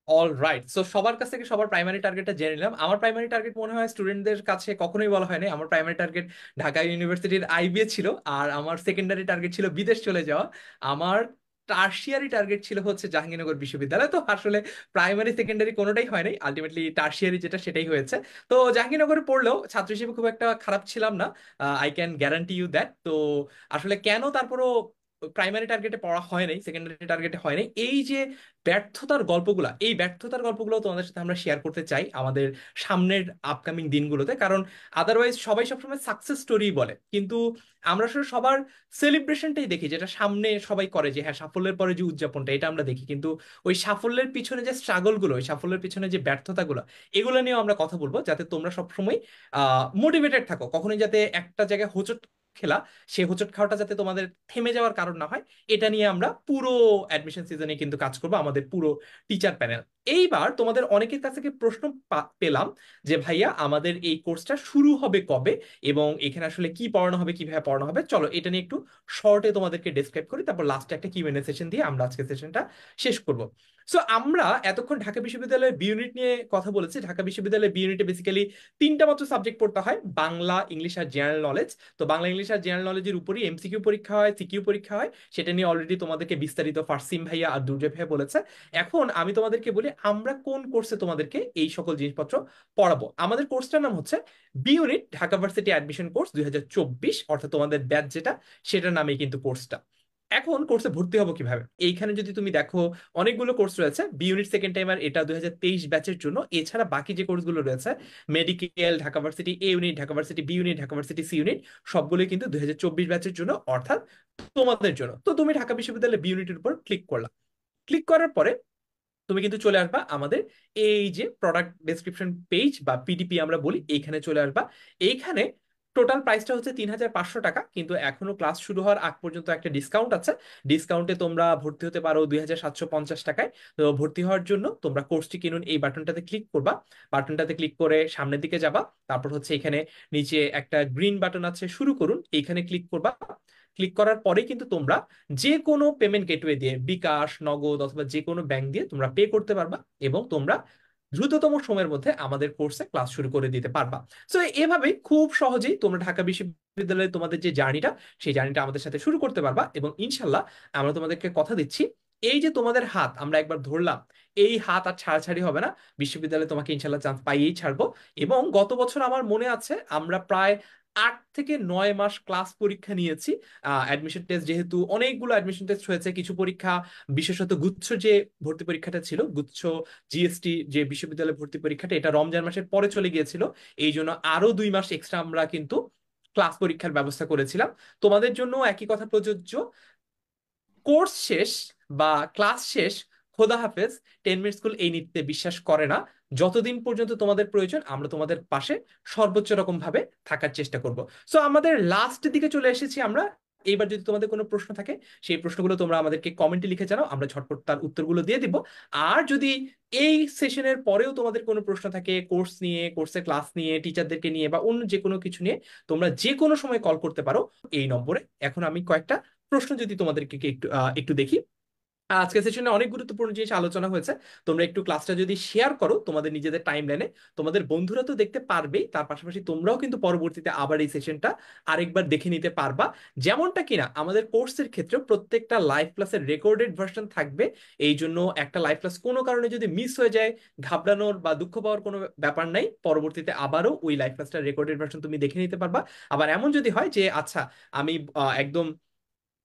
Speaker 1: অল রাইট, সো সবার কাছ থেকে সবার প্রাইমারি টার্গেটটা জেনে নিলাম। আমার প্রাইমারি টার্গেট মনে হয় স্টুডেন্টদের কাছে কখনোই বলা হয়নি। আমার প্রাইমারি টার্গেট ঢাকা ইউনিভার্সিটির আইবিএ ছিল, আর আমার সেকেন্ডারি টার্গেট ছিল বিদেশ চলে যাওয়া। আমার টার্সিয়ারি টার্গেট ছিল হচ্ছে জাহাঙ্গীরনগর বিশ্ববিদ্যালয়। তো আসলে প্রাইমারি সেকেন্ডারি কোনোটাই হয়নি, আলটিমেটলি টার্সিয়ারি যেটা সেটাই হয়েছে। তো জাহাঙ্গীরনগরে পড়লেও ছাত্র হিসেবে খুব একটা খারাপ ছিলাম না, I can guarantee you that. তো আসলে কেন তারপরও প্রাইমারি টার্গেটে পড়া হয় নাই, সেকেন্ডারি টার্গেটে হয় নাই, এই যে ব্যর্থতার গল্পগুলো তোমাদের সাথে আমরা শেয়ার করতে চাই আমাদের সামনের আপকামিং দিনগুলোতে। কারণ আদারওয়াইজ সবাই সবসময় সাকসেস স্টোরি বলে, কিন্তু আমরা আসলে সবার সেলিব্রেশনটাই দেখি, যেটা সামনে সবাই করে, যে হ্যাঁ সাফল্যের পরে যে উদযাপনটা, এটা আমরা দেখি। কিন্তু ওই সাফল্যের পিছনে যে স্ট্রাগল গুলো, ওই সাফল্যের পিছনে যে ব্যর্থতাগুলো, এগুলো নিয়েও আমরা কথা বলবো, যাতে তোমরা সবসময় মোটিভেটেড থাকো। কখনোই যাতে একটা জায়গায় হোঁচট খেলা, সেই হোঁচট খাওয়াটা যাতে তোমাদের থেমে যাওয়ার কারণ না হয়, এটা নিয়ে আমরা পুরো অ্যাডমিশন সিজনে কিন্তু কাজ করবো, আমাদের পুরো টিচার প্যানেল। এইবার তোমাদের অনেকের কাছ থেকে প্রশ্ন পেলাম যে ভাইয়া আমাদের এই কোর্সটা শুরু হবে কবে, এবং এখানে আসলে কি পড়ানো হবে, কিভাবে পড়ানো হবে। চলো এটা নিয়ে একটু শর্টে তোমাদেরকে ডেসক্রাইব করি, তারপর লাস্টে একটা কিউএনএ সেশন দিয়ে আমরা আজকে সেশনটা শেষ করব। সো আমরা এতক্ষণ ঢাকা বিশ্ববিদ্যালয়ের বি ইউনিট নিয়ে কথা বলেছি। ঢাকা বিশ্ববিদ্যালয়ের বি ইউনিটে বেসিক্যালি তিনটা মাত্র সাবজেক্ট পড়তে হয়, বাংলা, ইংলিশ আর জেনারেল নলেজ। তো বাংলা, ইংলিশ আর জেনারেল নলেজের উপরই এমসিকিউ পরীক্ষা হয়, সিকিউ পরীক্ষা হয়। সেটা নিয়ে অলরেডি তোমাদেরকে বিস্তারিত ফারসিম ভাইয়া আর দুর্জয় ভাইয়া বলেছে। এখন আমি তোমাদেরকে বলি আমরা কোন কোর্সে তোমাদেরকে এই সকল জিনিসপত্র পড়াবো। আমাদের কোর্সটার নাম হচ্ছে B unit Dhaka varsity admission course 2024, অর্থাৎ তোমাদের ব্যাচ যেটা, সেটার নামেই কিন্তু কোর্সটা। এখন কোর্সে ভর্তি হবো কিভাবে? এইখানে যদি তুমি দেখো অনেকগুলো কোর্স রয়েছে। বি ইউনিট সেকেন্ড টাইমার এটা 2023 ব্যাচের জন্য। এছাড়া বাকি যে কোর্সগুলো রয়েছে, medical, Dhaka varsity A unit, Dhaka varsity B unit, Dhaka varsity C unit, সবগুলোই কিন্তু 2024 ব্যাচের জন্য, অর্থাৎ তোমাদের জন্য। তো তুমি ঢাকা বিশ্ববিদ্যালয়ের বি ইউনিটের উপর ক্লিক করলা। ক্লিক করার পরে তুমি কিন্তু চলে আসবা আমাদের এই যে প্রোডাক্ট ডেসক্রিপশন পেজ বা পিডিপি আমরা বলি, এইখানে চলে আসবা। এইখানে টোটাল প্রাইসটা হচ্ছে 3500 টাকা, কিন্তু এখনো ক্লাস শুরু হওয়ার আগ পর্যন্ত একটা ডিসকাউন্ট আছে। ডিসকাউন্টে তোমরা ভর্তি হতে পারো 2750 টাকায়। তো ভর্তি হওয়ার জন্য তোমরা কোর্সটি কিনুন এই বাটনটাতে ক্লিক করবা। বাটনটাতে ক্লিক করে সামনের দিকে যাবা, তারপর হচ্ছে এখানে নিচে একটা গ্রিন বাটন আছে শুরু করুন, এইখানে ক্লিক করবা। ক্লিক করার পরে কিন্তু তোমরা যে কোনো পেমেন্ট গেটওয়ে দিয়ে, বিকাশ, নগদ অথবা যে কোনো ব্যাংক দিয়ে তোমরা পে করতে পারবা, এবং তোমরা দ্রুততম সময়ের মধ্যে আমাদের কোর্সে ক্লাস শুরু করে দিতে পারবা। সো এভাবেই খুব সহজেই তোমরা ঢাকা বিশ্ববিদ্যালয়ে তোমাদের যে জার্নিটা, সেই জার্নিটা আমাদের সাথে শুরু করতে পারবা। এবং ইনশাল্লাহ আমরা তোমাদেরকে কথা দিচ্ছি, এই যে তোমাদের হাত আমরা একবার ধরলাম, এই হাত আর ছাড়াছাড়ি হবে না। বিশ্ববিদ্যালয়ে তোমাকে ইনশাল্লাহ চান্স পাইয়েই ছাড়বো। এবং গত বছর আমার মনে আছে আমরা প্রায় 8 থেকে 9 মাস ক্লাস পরীক্ষা নিয়েছি। অ্যাডমিশন টেস্ট, যেহেতু অনেকগুলো অ্যাডমিশন টেস্ট হয়েছে, কিছু পরীক্ষা, বিশেষত গুচ্ছ যে ভর্তি পরীক্ষাটা ছিল, গুচ্ছ জিএসটি যে বিশ্ববিদ্যালয় ভর্তি পরীক্ষাটা, এটা রমজান মাসের পরে চলে গিয়েছিল। এই জন্য আরো 2 মাস এক্সট্রা আমরা কিন্তু ক্লাস পরীক্ষার ব্যবস্থা করেছিলাম। তোমাদের জন্য একই কথা প্রযোজ্য। কোর্স শেষ বা ক্লাস শেষ, খোদা হাফেজ, 10 মিনিট স্কুল এই নীতিতে বিশ্বাস করে না। যতদিন পর্যন্ত তোমাদের প্রয়োজন আমরা তোমাদের পাশে সর্বোচ্চ রকম ভাবে থাকার চেষ্টা করব। সো আমাদের লাস্ট দিকে চলে এসেছি আমরা। এইবার যদি তোমাদের কোনো প্রশ্ন থাকে, সেই প্রশ্নগুলো তোমরা আমাদেরকে কমেন্টে লিখে জানাও, আমরা ঝটপট তার উত্তরগুলো দিয়ে দিব। আর যদি এই সেশনের পরেও তোমাদের কোনো প্রশ্ন থাকে কোর্স নিয়ে, কোর্সের ক্লাস নিয়ে, টিচারদেরকে নিয়ে, বা অন্য যে কোনো কিছু নিয়ে, তোমরা যে কোনো সময় কল করতে পারো এই নম্বরে। এখন আমি কয়েকটা প্রশ্ন যদি তোমাদেরকে একটু একটু দেখি। আজকের সেশনে অনেক গুরুত্বপূর্ণ জিনিস আলোচনা হয়েছে। তোমরা একটু ক্লাসটা যদি শেয়ার করো তোমাদের নিজেদের টাইম লাইনে, তোমাদের বন্ধুরা তো দেখতে পারবেই, তার পাশাপাশি তোমরাও কিন্তু পরবর্তীতে আবার এই সেশনটা আরেকবার দেখে নিতে পারবা। যেমনটা কিনা আমাদের কোর্সের ক্ষেত্রে প্রত্যেকটা লাইভ ক্লাসের রেকর্ডেড ভার্সন থাকবে। এই জন্য একটা লাইভ ক্লাস কোনো কারণে যদি মিস হয়ে যায়, ঘাবড়ানোর বা দুঃখ পাওয়ার কোনো ব্যাপার নাই। পরবর্তীতে আবারও ওই লাইভ ক্লাসটার রেকর্ডেড ভার্সন তুমি দেখে নিতে পারবা। আবার এমন যদি হয় যে আচ্ছা, আমি একদম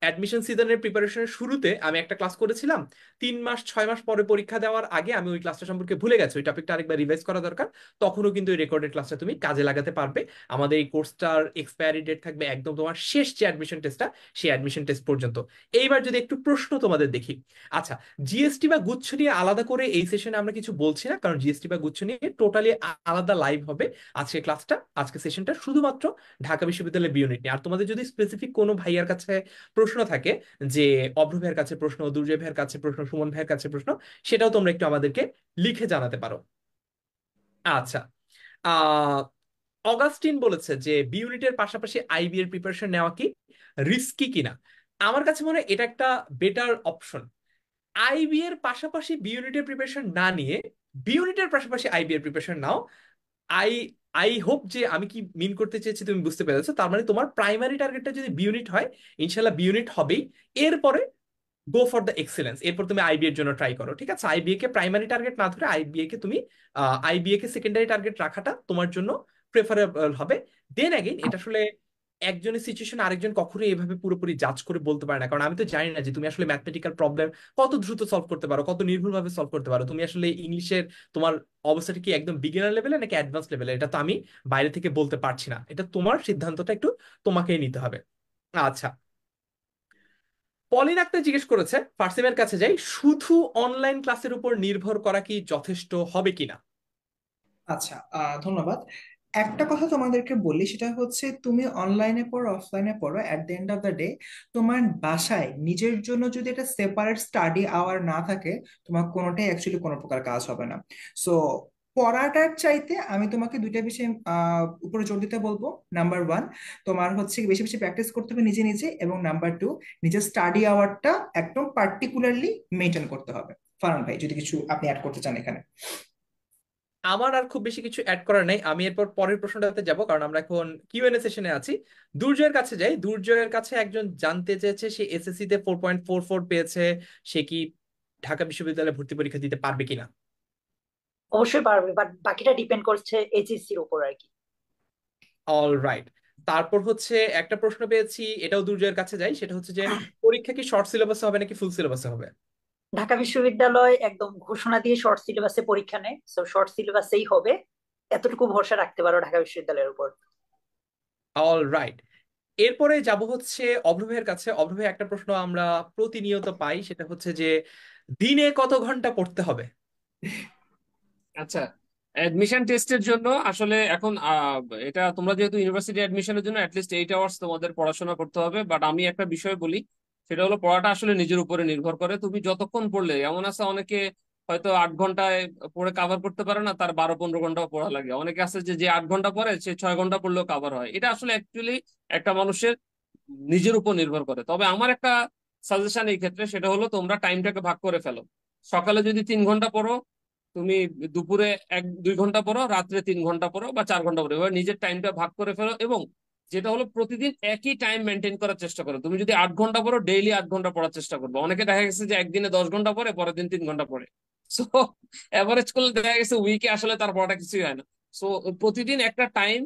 Speaker 1: অ্যাডমিশন সিজনের প্রিপারেশনের শুরুতে আমি একটা ক্লাস করেছিলাম, 3 মাস 6 মাস পরে পরীক্ষা দেওয়ার আগে আমি ওই ক্লাসটা সম্পর্কে ভুলে গেছি, ওই টপিকটা আরেকবার রিভাইজ করা দরকার, তখনও কিন্তু এই রেকর্ডেড ক্লাসটা তুমি কাজে লাগাতে পারবে। আমাদের এই কোর্সটার এক্সপায়ারি ডেট থাকবে একদম তোমার শেষ যে অ্যাডমিশন টেস্টটা, সেই অ্যাডমিশন টেস্ট পর্যন্ত। এইবার যদি একটু প্রশ্ন তোমাদের দেখি। আচ্ছা, জিএসটি বা গুচ্ছ নিয়ে আলাদা করে এই সেশনে আমরা কিছু বলছি না, কারণ জিএসটি বা গুচ্ছ নিয়ে টোটালি আলাদা লাইভ হবে আজকে ক্লাসটা, আজকে সেশনটা শুধুমাত্র ঢাকা বিশ্ববিদ্যালয়ের ইউনিট নিয়ে। আর তোমাদের যদি স্পেসিফিক কোনো ভাইয়ার কাছে প্রশ্ন থাকে, যে অভ্র ভাইয়ের কাছে প্রশ্ন, দুর্জয় ভাইয়ের কাছে প্রশ্ন, সুমন ভাইয়ের কাছে প্রশ্ন, সেটাও তোমরা একটু আমাদেরকে লিখে জানাতে পারো। আচ্ছা, আহ অগাস্টিন বলেছে যে বি ইউনিটের পাশাপাশি আইবি এর প্রিপারেশন নেওয়া কি রিস্কি কিনা। আমার কাছে মনে হয় এটা একটা বেটার অপশন। আইবি এর পাশাপাশি বি ইউনিটের প্রিপারেশন না নিয়ে বি ইউনিটের পাশাপাশি আইবি এর preparation now. I I hope যে আমি কি মিন করতে চেয়েছি তুমি বুঝতে পেরেছো। তার মানে তোমার প্রাইমারি টার্গেটটা যদি বি ইউনিট হয়, ইনশাল্লাহ বি ইউনিট হবেই। এরপরে গো ফর দ্য এক্সেলেন্স, এরপর তুমি আইবিএ এর জন্য ট্রাই করো। ঠিক আছে, আইবিএ কে প্রাইমারি টার্গেট না ধরে আইবিএ কে তুমি আইবিএ কে সেকেন্ডারি টার্গেট রাখাটা তোমার জন্য প্রেফারেবল হবে। দেন অ্যাগেইন এটা আসলে একজনের সিচুয়েশন আরেকজন কখনোই এভাবে পুরোপুরি জাজ করে বলতে পারে না, কারণ আমি তো জানি না যে তুমি আসলে ম্যাথমেটিক্যাল প্রবলেম কত দ্রুত সলভ করতে পারো, কত নির্ভুলভাবে সলভ করতে পারো। তুমি আসলে ইংলিশের তোমার অবস্থাটা কি একদম বিগিনার লেভেলে নাকি অ্যাডভান্স লেভেলে, এটা তো আমি বাইরে থেকে বলতে পারছি না। এটা তোমার সিদ্ধান্তটা একটু তোমাকেই নিতে হবে। আচ্ছা, পলিন আক্তার জিজ্ঞেস করেছে, ফার্সিমের কাছে যাই, শুধু অনলাইন ক্লাসের উপর নির্ভর করা কি যথেষ্ট হবে কিনা।
Speaker 2: আচ্ছা, ধন্যবাদ। একটা কথা তোমাদেরকে বলি, সেটা হচ্ছে তুমি অনলাইনে পড়ো অফলাইনে পড়ো, at the end of the day তোমার বাসায় নিজের জন্য যদি একটা সেপারেট স্টাডি আওয়ার না থাকে, তোমার কোনোটাই অ্যাকচুয়ালি কোনো প্রকার কাজ হবে না। সো পড়াটার চাইতে আমি তোমাকে দুইটা বিষয় উপরে জোর দিতে বলবো। নাম্বার ওয়ান, তোমার হচ্ছে বেশি বেশি প্র্যাকটিস করতে হবে নিজে নিজে, এবং নাম্বার টু, নিজের স্টাডি আওয়ারটা একদম পার্টিকুলারলি মেনটেন করতে হবে। ফারহান ভাই, যদি কিছু আপনি অ্যাড করতে চান এখানে।
Speaker 1: আমার আর খুব বেশি কিছু অ্যাড করার নেই, আমি এরপর পরের প্রশ্নটাতে যাব, কারণ আমরা এখন কিউএনএ সেশনে আছি। দুর্জয়ের কাছে যাই। দুর্জয়ের কাছে একজন জানতে চেয়েছে সে এসএসসি তে 4.44 পেয়েছে, সে কি ঢাকা বিশ্ববিদ্যালয়ে ভর্তি পরীক্ষা দিতে পারবে কিনা।
Speaker 4: অবশ্যই পারবে, বাট বাকিটা ডিপেন্ড করছে এইচএসসির উপর আর কি।
Speaker 1: All right. তারপর হচ্ছে একটা প্রশ্ন পেয়েছি, এটাও দুর্জয়ের কাছে যাই, সেটা হচ্ছে যে পরীক্ষা কি শর্ট সিলেবাসে হবে নাকি ফুল সিলেবাসে হবে।
Speaker 4: ঢাকা বিশ্ববিদ্যালয় একদম ঘোষণা দিয়ে শর্ট সিলেবাসে পরীক্ষা নেয়, তো শর্ট সিলেবাসেই হবে, এতটুকু ভরসা রাখতে পারো ঢাকা বিশ্ববিদ্যালয়ের উপর।
Speaker 1: All right. এরপরে যাব হচ্ছে অভ্রভের কাছে। অভ্রভে একটা প্রশ্ন আমরা প্রতিনিয়ত পাই, সেটা হচ্ছে যে দিনে কত ঘন্টা পড়তে হবে।
Speaker 3: আচ্ছা, অ্যাডমিশন টেস্টের জন্য আসলে এখন এটা তোমরা যেহেতু ইউনিভার্সিটি অ্যাডমিশনের জন্য অ্যাটলিস্ট 8 আওয়ার্স তোমাদের পড়াশোনা করতে হবে, বাট আমি একটা বিষয় বলি, সেটা হলো পড়াটা আসলে নিজের উপরে নির্ভর করে। তুমি যতক্ষণ পড়লে, এমন আছে অনেকে হয়তো 8 ঘন্টায় পড়ে কাভার করতে পারে না, তার 12-15 ঘন্টাও পড়া লাগে। অনেকে আছে যে যে 8 ঘন্টা পড়ে সে 6 ঘন্টা পড়লেও কাভার হয়। এটা আসলে অ্যাকচুয়ালি একটা মানুষের নিজের উপর নির্ভর করে। তবে আমার একটা সাজেশন এই ক্ষেত্রে, সেটা হলো তোমরা টাইমটাকে ভাগ করে ফেলো। সকালে যদি 3 ঘন্টা পড়ো, তুমি দুপুরে 1-2 ঘন্টা পড়ো, রাত্রে 3 ঘন্টা পড়ো বা 4 ঘন্টা পড়ো, এবার নিজের টাইমটা ভাগ করে ফেলো। এবং যেটা হলো প্রতিদিন একই টাইম মেনটেন করার চেষ্টা করো। তুমি যদি 8 ঘন্টা পড়ো, ডেইলি 8 ঘন্টা পড়ার চেষ্টা করবো। অনেকে দেখা গেছে যে একদিনে 10 ঘন্টা পড়ে, পরের দিন 3 ঘন্টা পড়ে। সো এভারেজ করলে দেখা গেছে উইকে আসলে তার পড়াটা কিছুই হয় না। সো প্রতিদিন একটা টাইম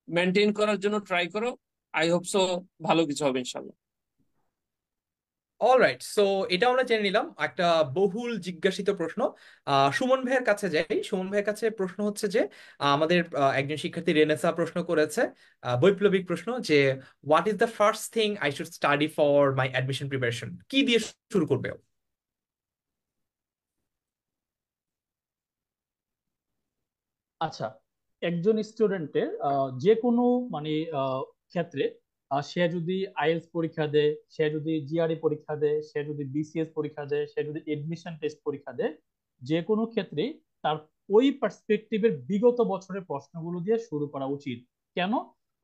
Speaker 3: মেনটেন করার জন্য ট্রাই করো। আই হোপ সো ভালো কিছু হবে ইনশাল্লাহ।
Speaker 1: অলরাইট, সো এটা আমরা জেনে নিলাম একটা বহুল জিজ্ঞাসিত প্রশ্ন। সুমন ভাইয়ের কাছে যাই। সুমন ভাইয়ের কাছে প্রশ্ন হচ্ছে যে আমাদের একজন শিক্ষার্থী রেনেসা প্রশ্ন করেছে, বৈপ্লবিক প্রশ্ন, যে what is the first thing I should study for my admission preparation, কি দিয়ে শুরু করবে ও?
Speaker 5: আচ্ছা, একজন স্টুডেন্টের যে কোনো মানে ক্ষেত্রে সে যদি আইএলটিএস পরীক্ষা দেয়, সে যদি জিআরই পরীক্ষা দেয়, সে যদি বিসিএস পরীক্ষা দেয়, সে যদি এডমিশন টেস্ট পরীক্ষা দেয়, যে কোনো ক্ষেত্রেই তার ওই পার্সপেক্টিভের বিগত বছরের প্রশ্নগুলো দিয়ে শুরু করা উচিত। কেন?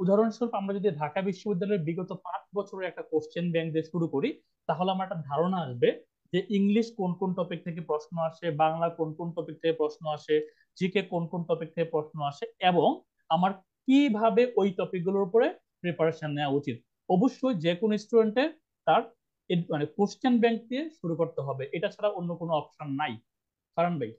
Speaker 5: উদাহরণস্বরূপ আমরা যদি ঢাকা বিশ্ববিদ্যালয়ের বিগত 5 বছরের একটা কোশ্চেন ব্যাংক দিয়ে শুরু করি, তাহলে আমার একটা ধারণা আসবে যে ইংলিশ কোন কোন টপিক থেকে প্রশ্ন আসে, বাংলা কোন কোন টপিক থেকে প্রশ্ন আসে, জিকে কোন কোন টপিক থেকে প্রশ্ন আসে, এবং আমার কিভাবে ওই টপিকগুলোর উপরে প্রিপারেশন নেওয়া উচিত। অবশ্যই যে কোনো স্টুডেন্টের তার মানে কোশ্চেন ব্যাংক দিয়ে শুরু করতে হবে, এটা ছাড়া অন্য কোনো অপশন নাই। কারণ ভাই,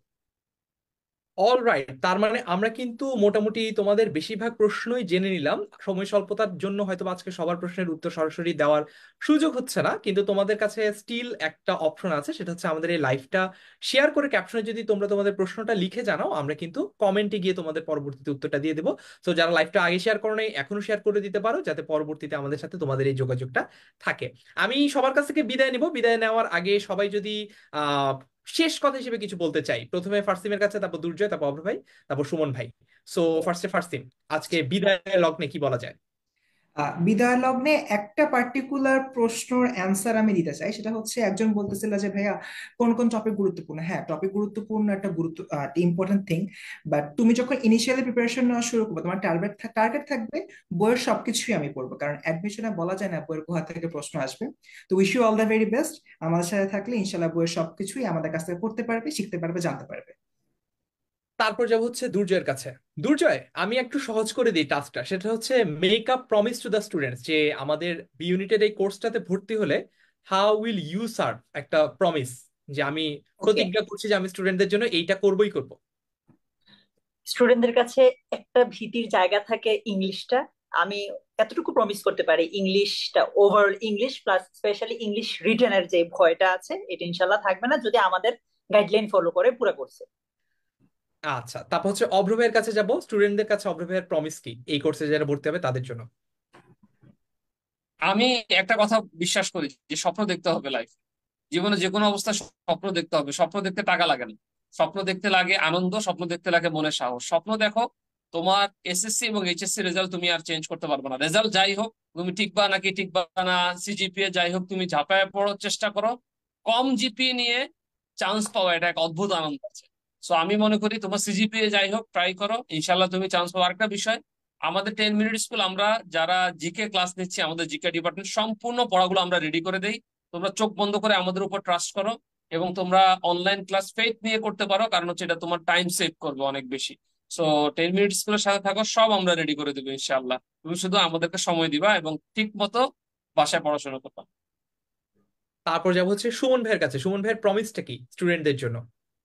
Speaker 1: অল রাইট, তার মানে আমরা কিন্তু মোটামুটি তোমাদের বেশিরভাগ প্রশ্নই জেনে নিলাম। সময় স্বল্পতার জন্য হয়তো বা আজকে সবার প্রশ্নের উত্তর সরাসরি দেওয়ার সুযোগ হচ্ছে না, কিন্তু তোমাদের কাছে স্টিল একটা অপশন আছে, সেটা হচ্ছে আমাদের এই লাইভটা শেয়ার করে ক্যাপশনে যদি তোমরা তোমাদের প্রশ্নটা লিখে জানাও, আমরা কিন্তু কমেন্টে গিয়ে তোমাদের পরবর্তীতে উত্তরটা দিয়ে দেবো। তো যারা লাইভটা আগে শেয়ার করো নাই, এখনো শেয়ার করে দিতে পারো, যাতে পরবর্তীতে আমাদের সাথে তোমাদের এই যোগাযোগটা থাকে। আমি সবার কাছ থেকে বিদায় নিব। বিদায় নেওয়ার আগে সবাই যদি আহ শেষ কথা হিসেবে কিছু বলতে চাই, প্রথমে ফার্সিমের কাছে, তারপর দুর্জয়, তারপর অভ্র ভাই, তারপর সুমন ভাই। সো ফার্স্টে ফার্সিম, আজকে বিদায় লগ্নে কি বলা যায়?
Speaker 2: বিদায় লগ্নে একটা পার্টিকুলার প্রশ্নের অ্যান্সার আমি দিতে চাই। সেটা হচ্ছে, একজন বলতেছিল যে ভাইয়া কোন কোন টপিক গুরুত্বপূর্ণ। হ্যাঁ, টপিক গুরুত্বপূর্ণ, একটা ইম্পর্টেন্ট থিং। বাট তুমি যখন ইনিশিয়ালি প্রিপারেশন নেওয়া শুরু করবে, তোমার টার্গেট থাকবে বইয়ের সবকিছুই আমি পড়বো, কারণ অ্যাডমিশনে বলা যায় না বইয়ের কোথা থেকে প্রশ্ন আসবে। তো wish you all the very best. আমাদের সাথে থাকলে ইনশাল্লাহ বইয়ের সবকিছুই আমাদের কাছ থেকে পড়তে পারবে, শিখতে পারবে, জানতে পারবে।
Speaker 1: তারপর যাব হচ্ছে দুর্জয়ের কাছে। দুর্জয়, আমি একটু সহজ করে দিই টাস্কটা, সেটা হচ্ছে make up promise to the students, যে আমাদের বি ইউনিটের এই কোর্সটাতে ভর্তি হলে হাউ উইল ইউ সার্ভ, একটা প্রমিস, যে আমি
Speaker 4: ওকে,
Speaker 1: প্রতিজ্ঞা করছি যে আমি স্টুডেন্টদের জন্য এইটা করবই করব।
Speaker 4: স্টুডেন্টদের কাছে একটা ভীতির জায়গা থাকে ইংলিশটা। আমি এতটুকু প্রমিস করতে পারি, ইংলিশটা, overall English plus specially English রিটেনের যে ভয়টা আছে, এটা ইনশাল্লাহ থাকবে না যদি আমাদের গাইডলাইন ফলো করে পুরো কোর্সে।
Speaker 1: আচ্ছা, তারপর হচ্ছে অভ্র ভাইয়ের কাছে যাব। স্টুডেন্টদের কাছে অভ্র ভাইয়ের প্রমিস কি এই কোর্সে যারা ভর্তি হবে তাদের জন্য?
Speaker 3: আমি একটা কথা বিশ্বাস করি যে স্বপ্ন দেখতে হবে লাইফ, জীবনে যে কোনো অবস্থায় স্বপ্ন দেখতে হবে। স্বপ্ন দেখতে টাকা লাগে না, স্বপ্ন দেখতে লাগে আনন্দ, স্বপ্ন দেখতে লাগে মনের সাহস। স্বপ্ন দেখো, তোমার এসএসসি এবং এইচএসসি রেজাল্ট তুমি আর চেঞ্জ করতে পারবে না। রেজাল্ট যাই হোক, তুমি টিকবা নাকি টিকবা না, সিজিপিএ যাই হোক, তুমি ঝাঁপায় পড়ো, চেষ্টা করো। কম জিপিএ নিয়ে চান্স পাওয়া, এটা এক অদ্ভুত আনন্দ আছে। সো আমি মনে করি তোমার সিজিপিএ যাই হোক, ট্রাই করো, ইনশাল্লাহ তুমি চান্স পাবো। আরেকটা বিষয়, আমাদের 10 মিনিট স্কুল, আমরা যারা জিকে ক্লাস নিচ্ছি, আমাদের জিকে ডিপার্টমেন্ট সম্পূর্ণ পড়াগুলো আমরা রেডি করে দেই। তোমরা চোখ বন্ধ করে আমাদের উপর ট্রাস্ট করো, এবং তোমরা অনলাইন ক্লাস ফেথ নিয়ে করতে পারো, কারণ হচ্ছে এটা তোমার টাইম সেভ করবে অনেক বেশি। সো 10 মিনিট স্কুলের সাথে থাকো, সব আমরা রেডি করে দেবো ইনশাআল্লাহ। তুমি শুধু আমাদেরকে সময় দিবা এবং ঠিক মতো বাসায় পড়াশোনা করবা।
Speaker 1: তারপর যাব হচ্ছে সুমন ভাইয়ের কাছে। সুমন ভাইয়ের প্রমিসটা কি স্টুডেন্টদের জন্য?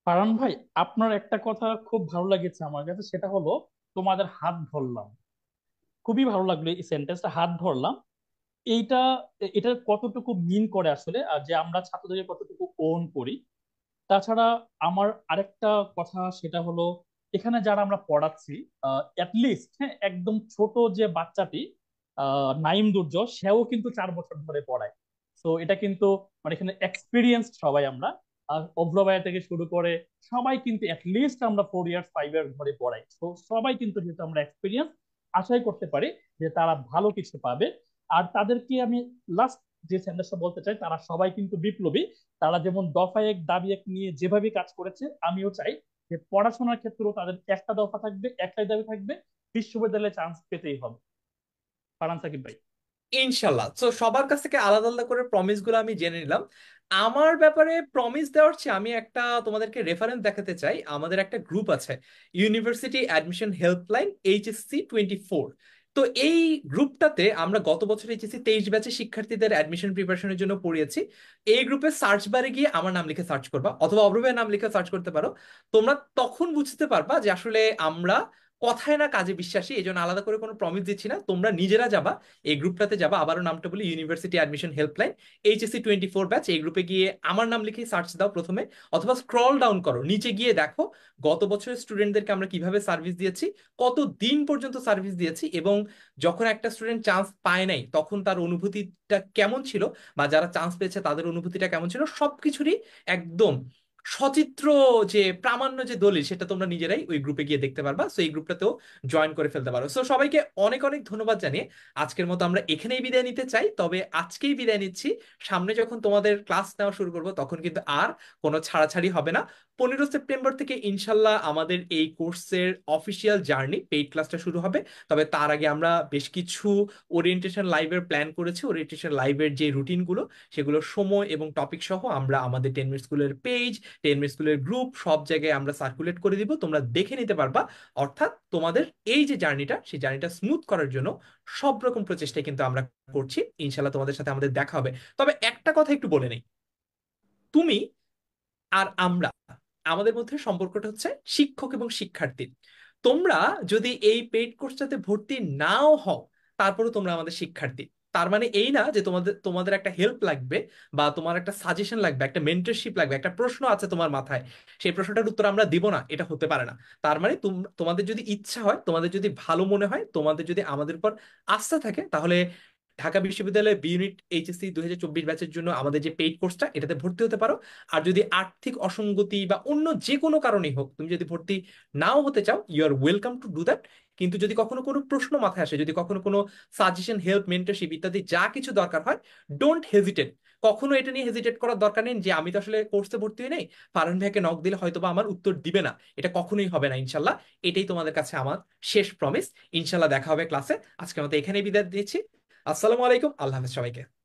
Speaker 5: কারণ ভাই, আপনার একটা কথা খুব ভালো লেগেছে আমার কাছে, সেটা হলো তোমাদের হাত ধরলাম। খুবই ভালো লাগলো এই সেন্টেন্সটা, হাত ধরলাম। এইটা, এটা কতটুকু মিন করে আসলে, আর যে আমরা ছাত্রদেরকে কতটুকু ওন করি। তাছাড়া আমার আরেকটা কথা, সেটা হলো এখানে যারা আমরা পড়াচ্ছি, লিস্ট, হ্যাঁ, একদম ছোট যে বাচ্চাটি নাইম দুর্য, সেও কিন্তু 4 বছর ধরে পড়ায়। তো এটা কিন্তু মানে এখানে এক্সপিরিয়েন্স সবাই আমরা, আর অভ্রবায়া থেকে শুরু করে সবাই কিন্তু লিস্ট আমরা 4 ইয়ার্স 5 ইয়ার্স ধরে পড়াই। তো সবাই কিন্তু, যেহেতু আমরা এক্সপিরিয়েন্স, আশাই করতে পারি যে তারা ভালো কিছু পাবে। আর তাদেরকে আমি লাস্ট যে সেন্টেন্সটা বলতে চাই, তারা সবাই কিন্তু বিপ্লবী। তারা যেমন দফা এক দাবি এক নিয়ে যেভাবে কাজ করেছে, আমিও চাই যে পড়াশোনার ক্ষেত্রেও তাদের একটা দফা থাকবে, একটাই দাবি থাকবে, বিশ্ববিদ্যালয়ে চান্স পেতেই হবে। ফারহান সাকিব ভাই।
Speaker 1: ইনশাল্লাহ। তো সবার কাছ থেকে আলাদা আলাদা করে প্রমিস গুলো আমি জেনে নিলাম। আমার ব্যাপারে প্রমিস দেওয়ার চেয়ে আমি একটা তোমাদেরকে রেফারেন্স দেখাতে চাই। আমাদের একটা গ্রুপ আছে, ইউনিভার্সিটি অ্যাডমিশন হেল্পলাইন, HSC 24। তো এই গ্রুপটাতে আমরা গত বছর HSC 23 ব্যাচের শিক্ষার্থীদের অ্যাডমিশন প্রিপারেশনের জন্য পড়িয়েছি। এই গ্রুপে সার্চ বারে গিয়ে আমার নাম লিখে সার্চ করবা, অথবা অব্রবের নাম লিখে সার্চ করতে পারো। তোমরা তখন বুঝতে পারবা যে আসলে আমরা কথায় না কাজে বিশ্বাসী। এই জন্য আলাদা করে কোনো প্রমিস দিচ্ছি না, তোমরা নিজেরা যাবা এই গ্রুপটাতে, যাবা, আবারও নামটা বলি, university admission helpline, HSC 24 batch. এই গ্রুপে গিয়ে আমার নাম লিখে সার্চ দাও প্রথমে, অথবা স্ক্রল ডাউন করো, নিচে গিয়ে দেখো গত বছরের স্টুডেন্টদেরকে আমরা কিভাবে সার্ভিস দিয়েছি, কত দিন পর্যন্ত সার্ভিস দিয়েছি, এবং যখন একটা স্টুডেন্ট চান্স পায় নাই তখন তার অনুভূতিটা কেমন ছিল, বা যারা চান্স পেয়েছে তাদের অনুভূতিটা কেমন ছিল, সবকিছুরই একদম সচিত্র যে প্রামাণ্য যে দলিল সেটা তোমরা নিজেরাই ওই গ্রুপে গিয়ে দেখতে পারবা, সো এই গ্রুপটাতেও জয়েন করে ফেলতে পারো। সো সবাইকে অনেক অনেক ধন্যবাদ জানিয়ে আজকের মতো আমরা এখানেই বিদায় নিতে চাই, তবে আজকেই বিদায় নিচ্ছি। সামনে যখন তোমাদের ক্লাস নেওয়া শুরু করবো তখন কিন্তু আর কোনো ছাড়াছাড়ি হবে না। 15 সেপ্টেম্বর থেকে ইনশাল্লাহ আমাদের এই কোর্সের অফিসিয়াল জার্নি পেইড ক্লাসটা শুরু হবে। তবে তার আগে আমরা বেশ কিছু ওরিয়েন্টেশন লাইভের প্ল্যান করেছি। ওরিয়েন্টেশন লাইভের যে রুটিনগুলো সেগুলো সময় এবং টপিক সহ আমরা আমাদের 10 মিনিট স্কুলের পেজ, 10 মিনিট স্কুলের গ্রুপ সব জায়গায় আমরা সার্কুলেট করে দিব, তোমরা দেখে নিতে পারবা। অর্থাৎ তোমাদের এই যে জার্নিটা সেই জার্নিটা স্মুথ করার জন্য সব রকম প্রচেষ্টাই কিন্তু আমরা করছি। ইনশাল্লাহ তোমাদের সাথে আমাদের দেখা হবে। তবে একটা কথা একটু বলে নেই, তুমি আর আমরা, আমাদের মধ্যে সম্পর্কটা হচ্ছে শিক্ষক এবং শিক্ষার্থী। তোমরা যদি এই পেইড কোর্সটাতে ভর্তি নাও হও তারপরেও তোমরা আমাদের শিক্ষার্থী। তার মানে এই না যে তোমাদের তোমাদের একটা হেল্প লাগবে বা তোমার একটা সাজেশন লাগবে, একটা মেন্টরশিপ লাগবে, একটা প্রশ্ন আছে তোমার মাথায়, সেই প্রশ্নটার উত্তর আমরা দিব না, এটা হতে পারে না। তার মানে তোমাদের যদি ইচ্ছা হয়, তোমাদের যদি ভালো মনে হয়, তোমাদের যদি আমাদের উপর আস্থা থাকে, তাহলে ঢাকা বিশ্ববিদ্যালয়ে বি ইউনিট এইচএসসি 2024 ব্যাচের জন্য আমাদের যে পেইড কোর্সটা এটাতে ভর্তি হতে পারো। আর যদি আর্থিক অসঙ্গতি বা অন্য যে কোনো কারণেই হোক তুমি যদি ভর্তি নাও হতে চাও, you are welcome to do that. কিন্তু যদি কখনো কোনো প্রশ্ন মাথায় আসে, যদি কখনো কোনো সাজেশন, হেল্প, মেন্টরশিপ ইত্যাদি যা কিছু দরকার হয়, ডোন্ট হেজিটেট। কখনো এটা নিয়ে হেজিটেট করার দরকার নেই যে আমি তো আসলে কোর্সে ভর্তি হই নাই, ফারহান ভাইকে নক দিলে হয়তোবা আমার উত্তর দিবে না। এটা কখনোই হবে না ইনশাল্লাহ। এটাই তোমাদের কাছে আমার শেষ প্রমিস। ইনশাল্লাহ দেখা হবে ক্লাসে। আজকের মতো এখানেই বিদায় দিচ্ছি। আসসালামু আলাইকুম, আল্লাহ হাফেজ সবাইকে।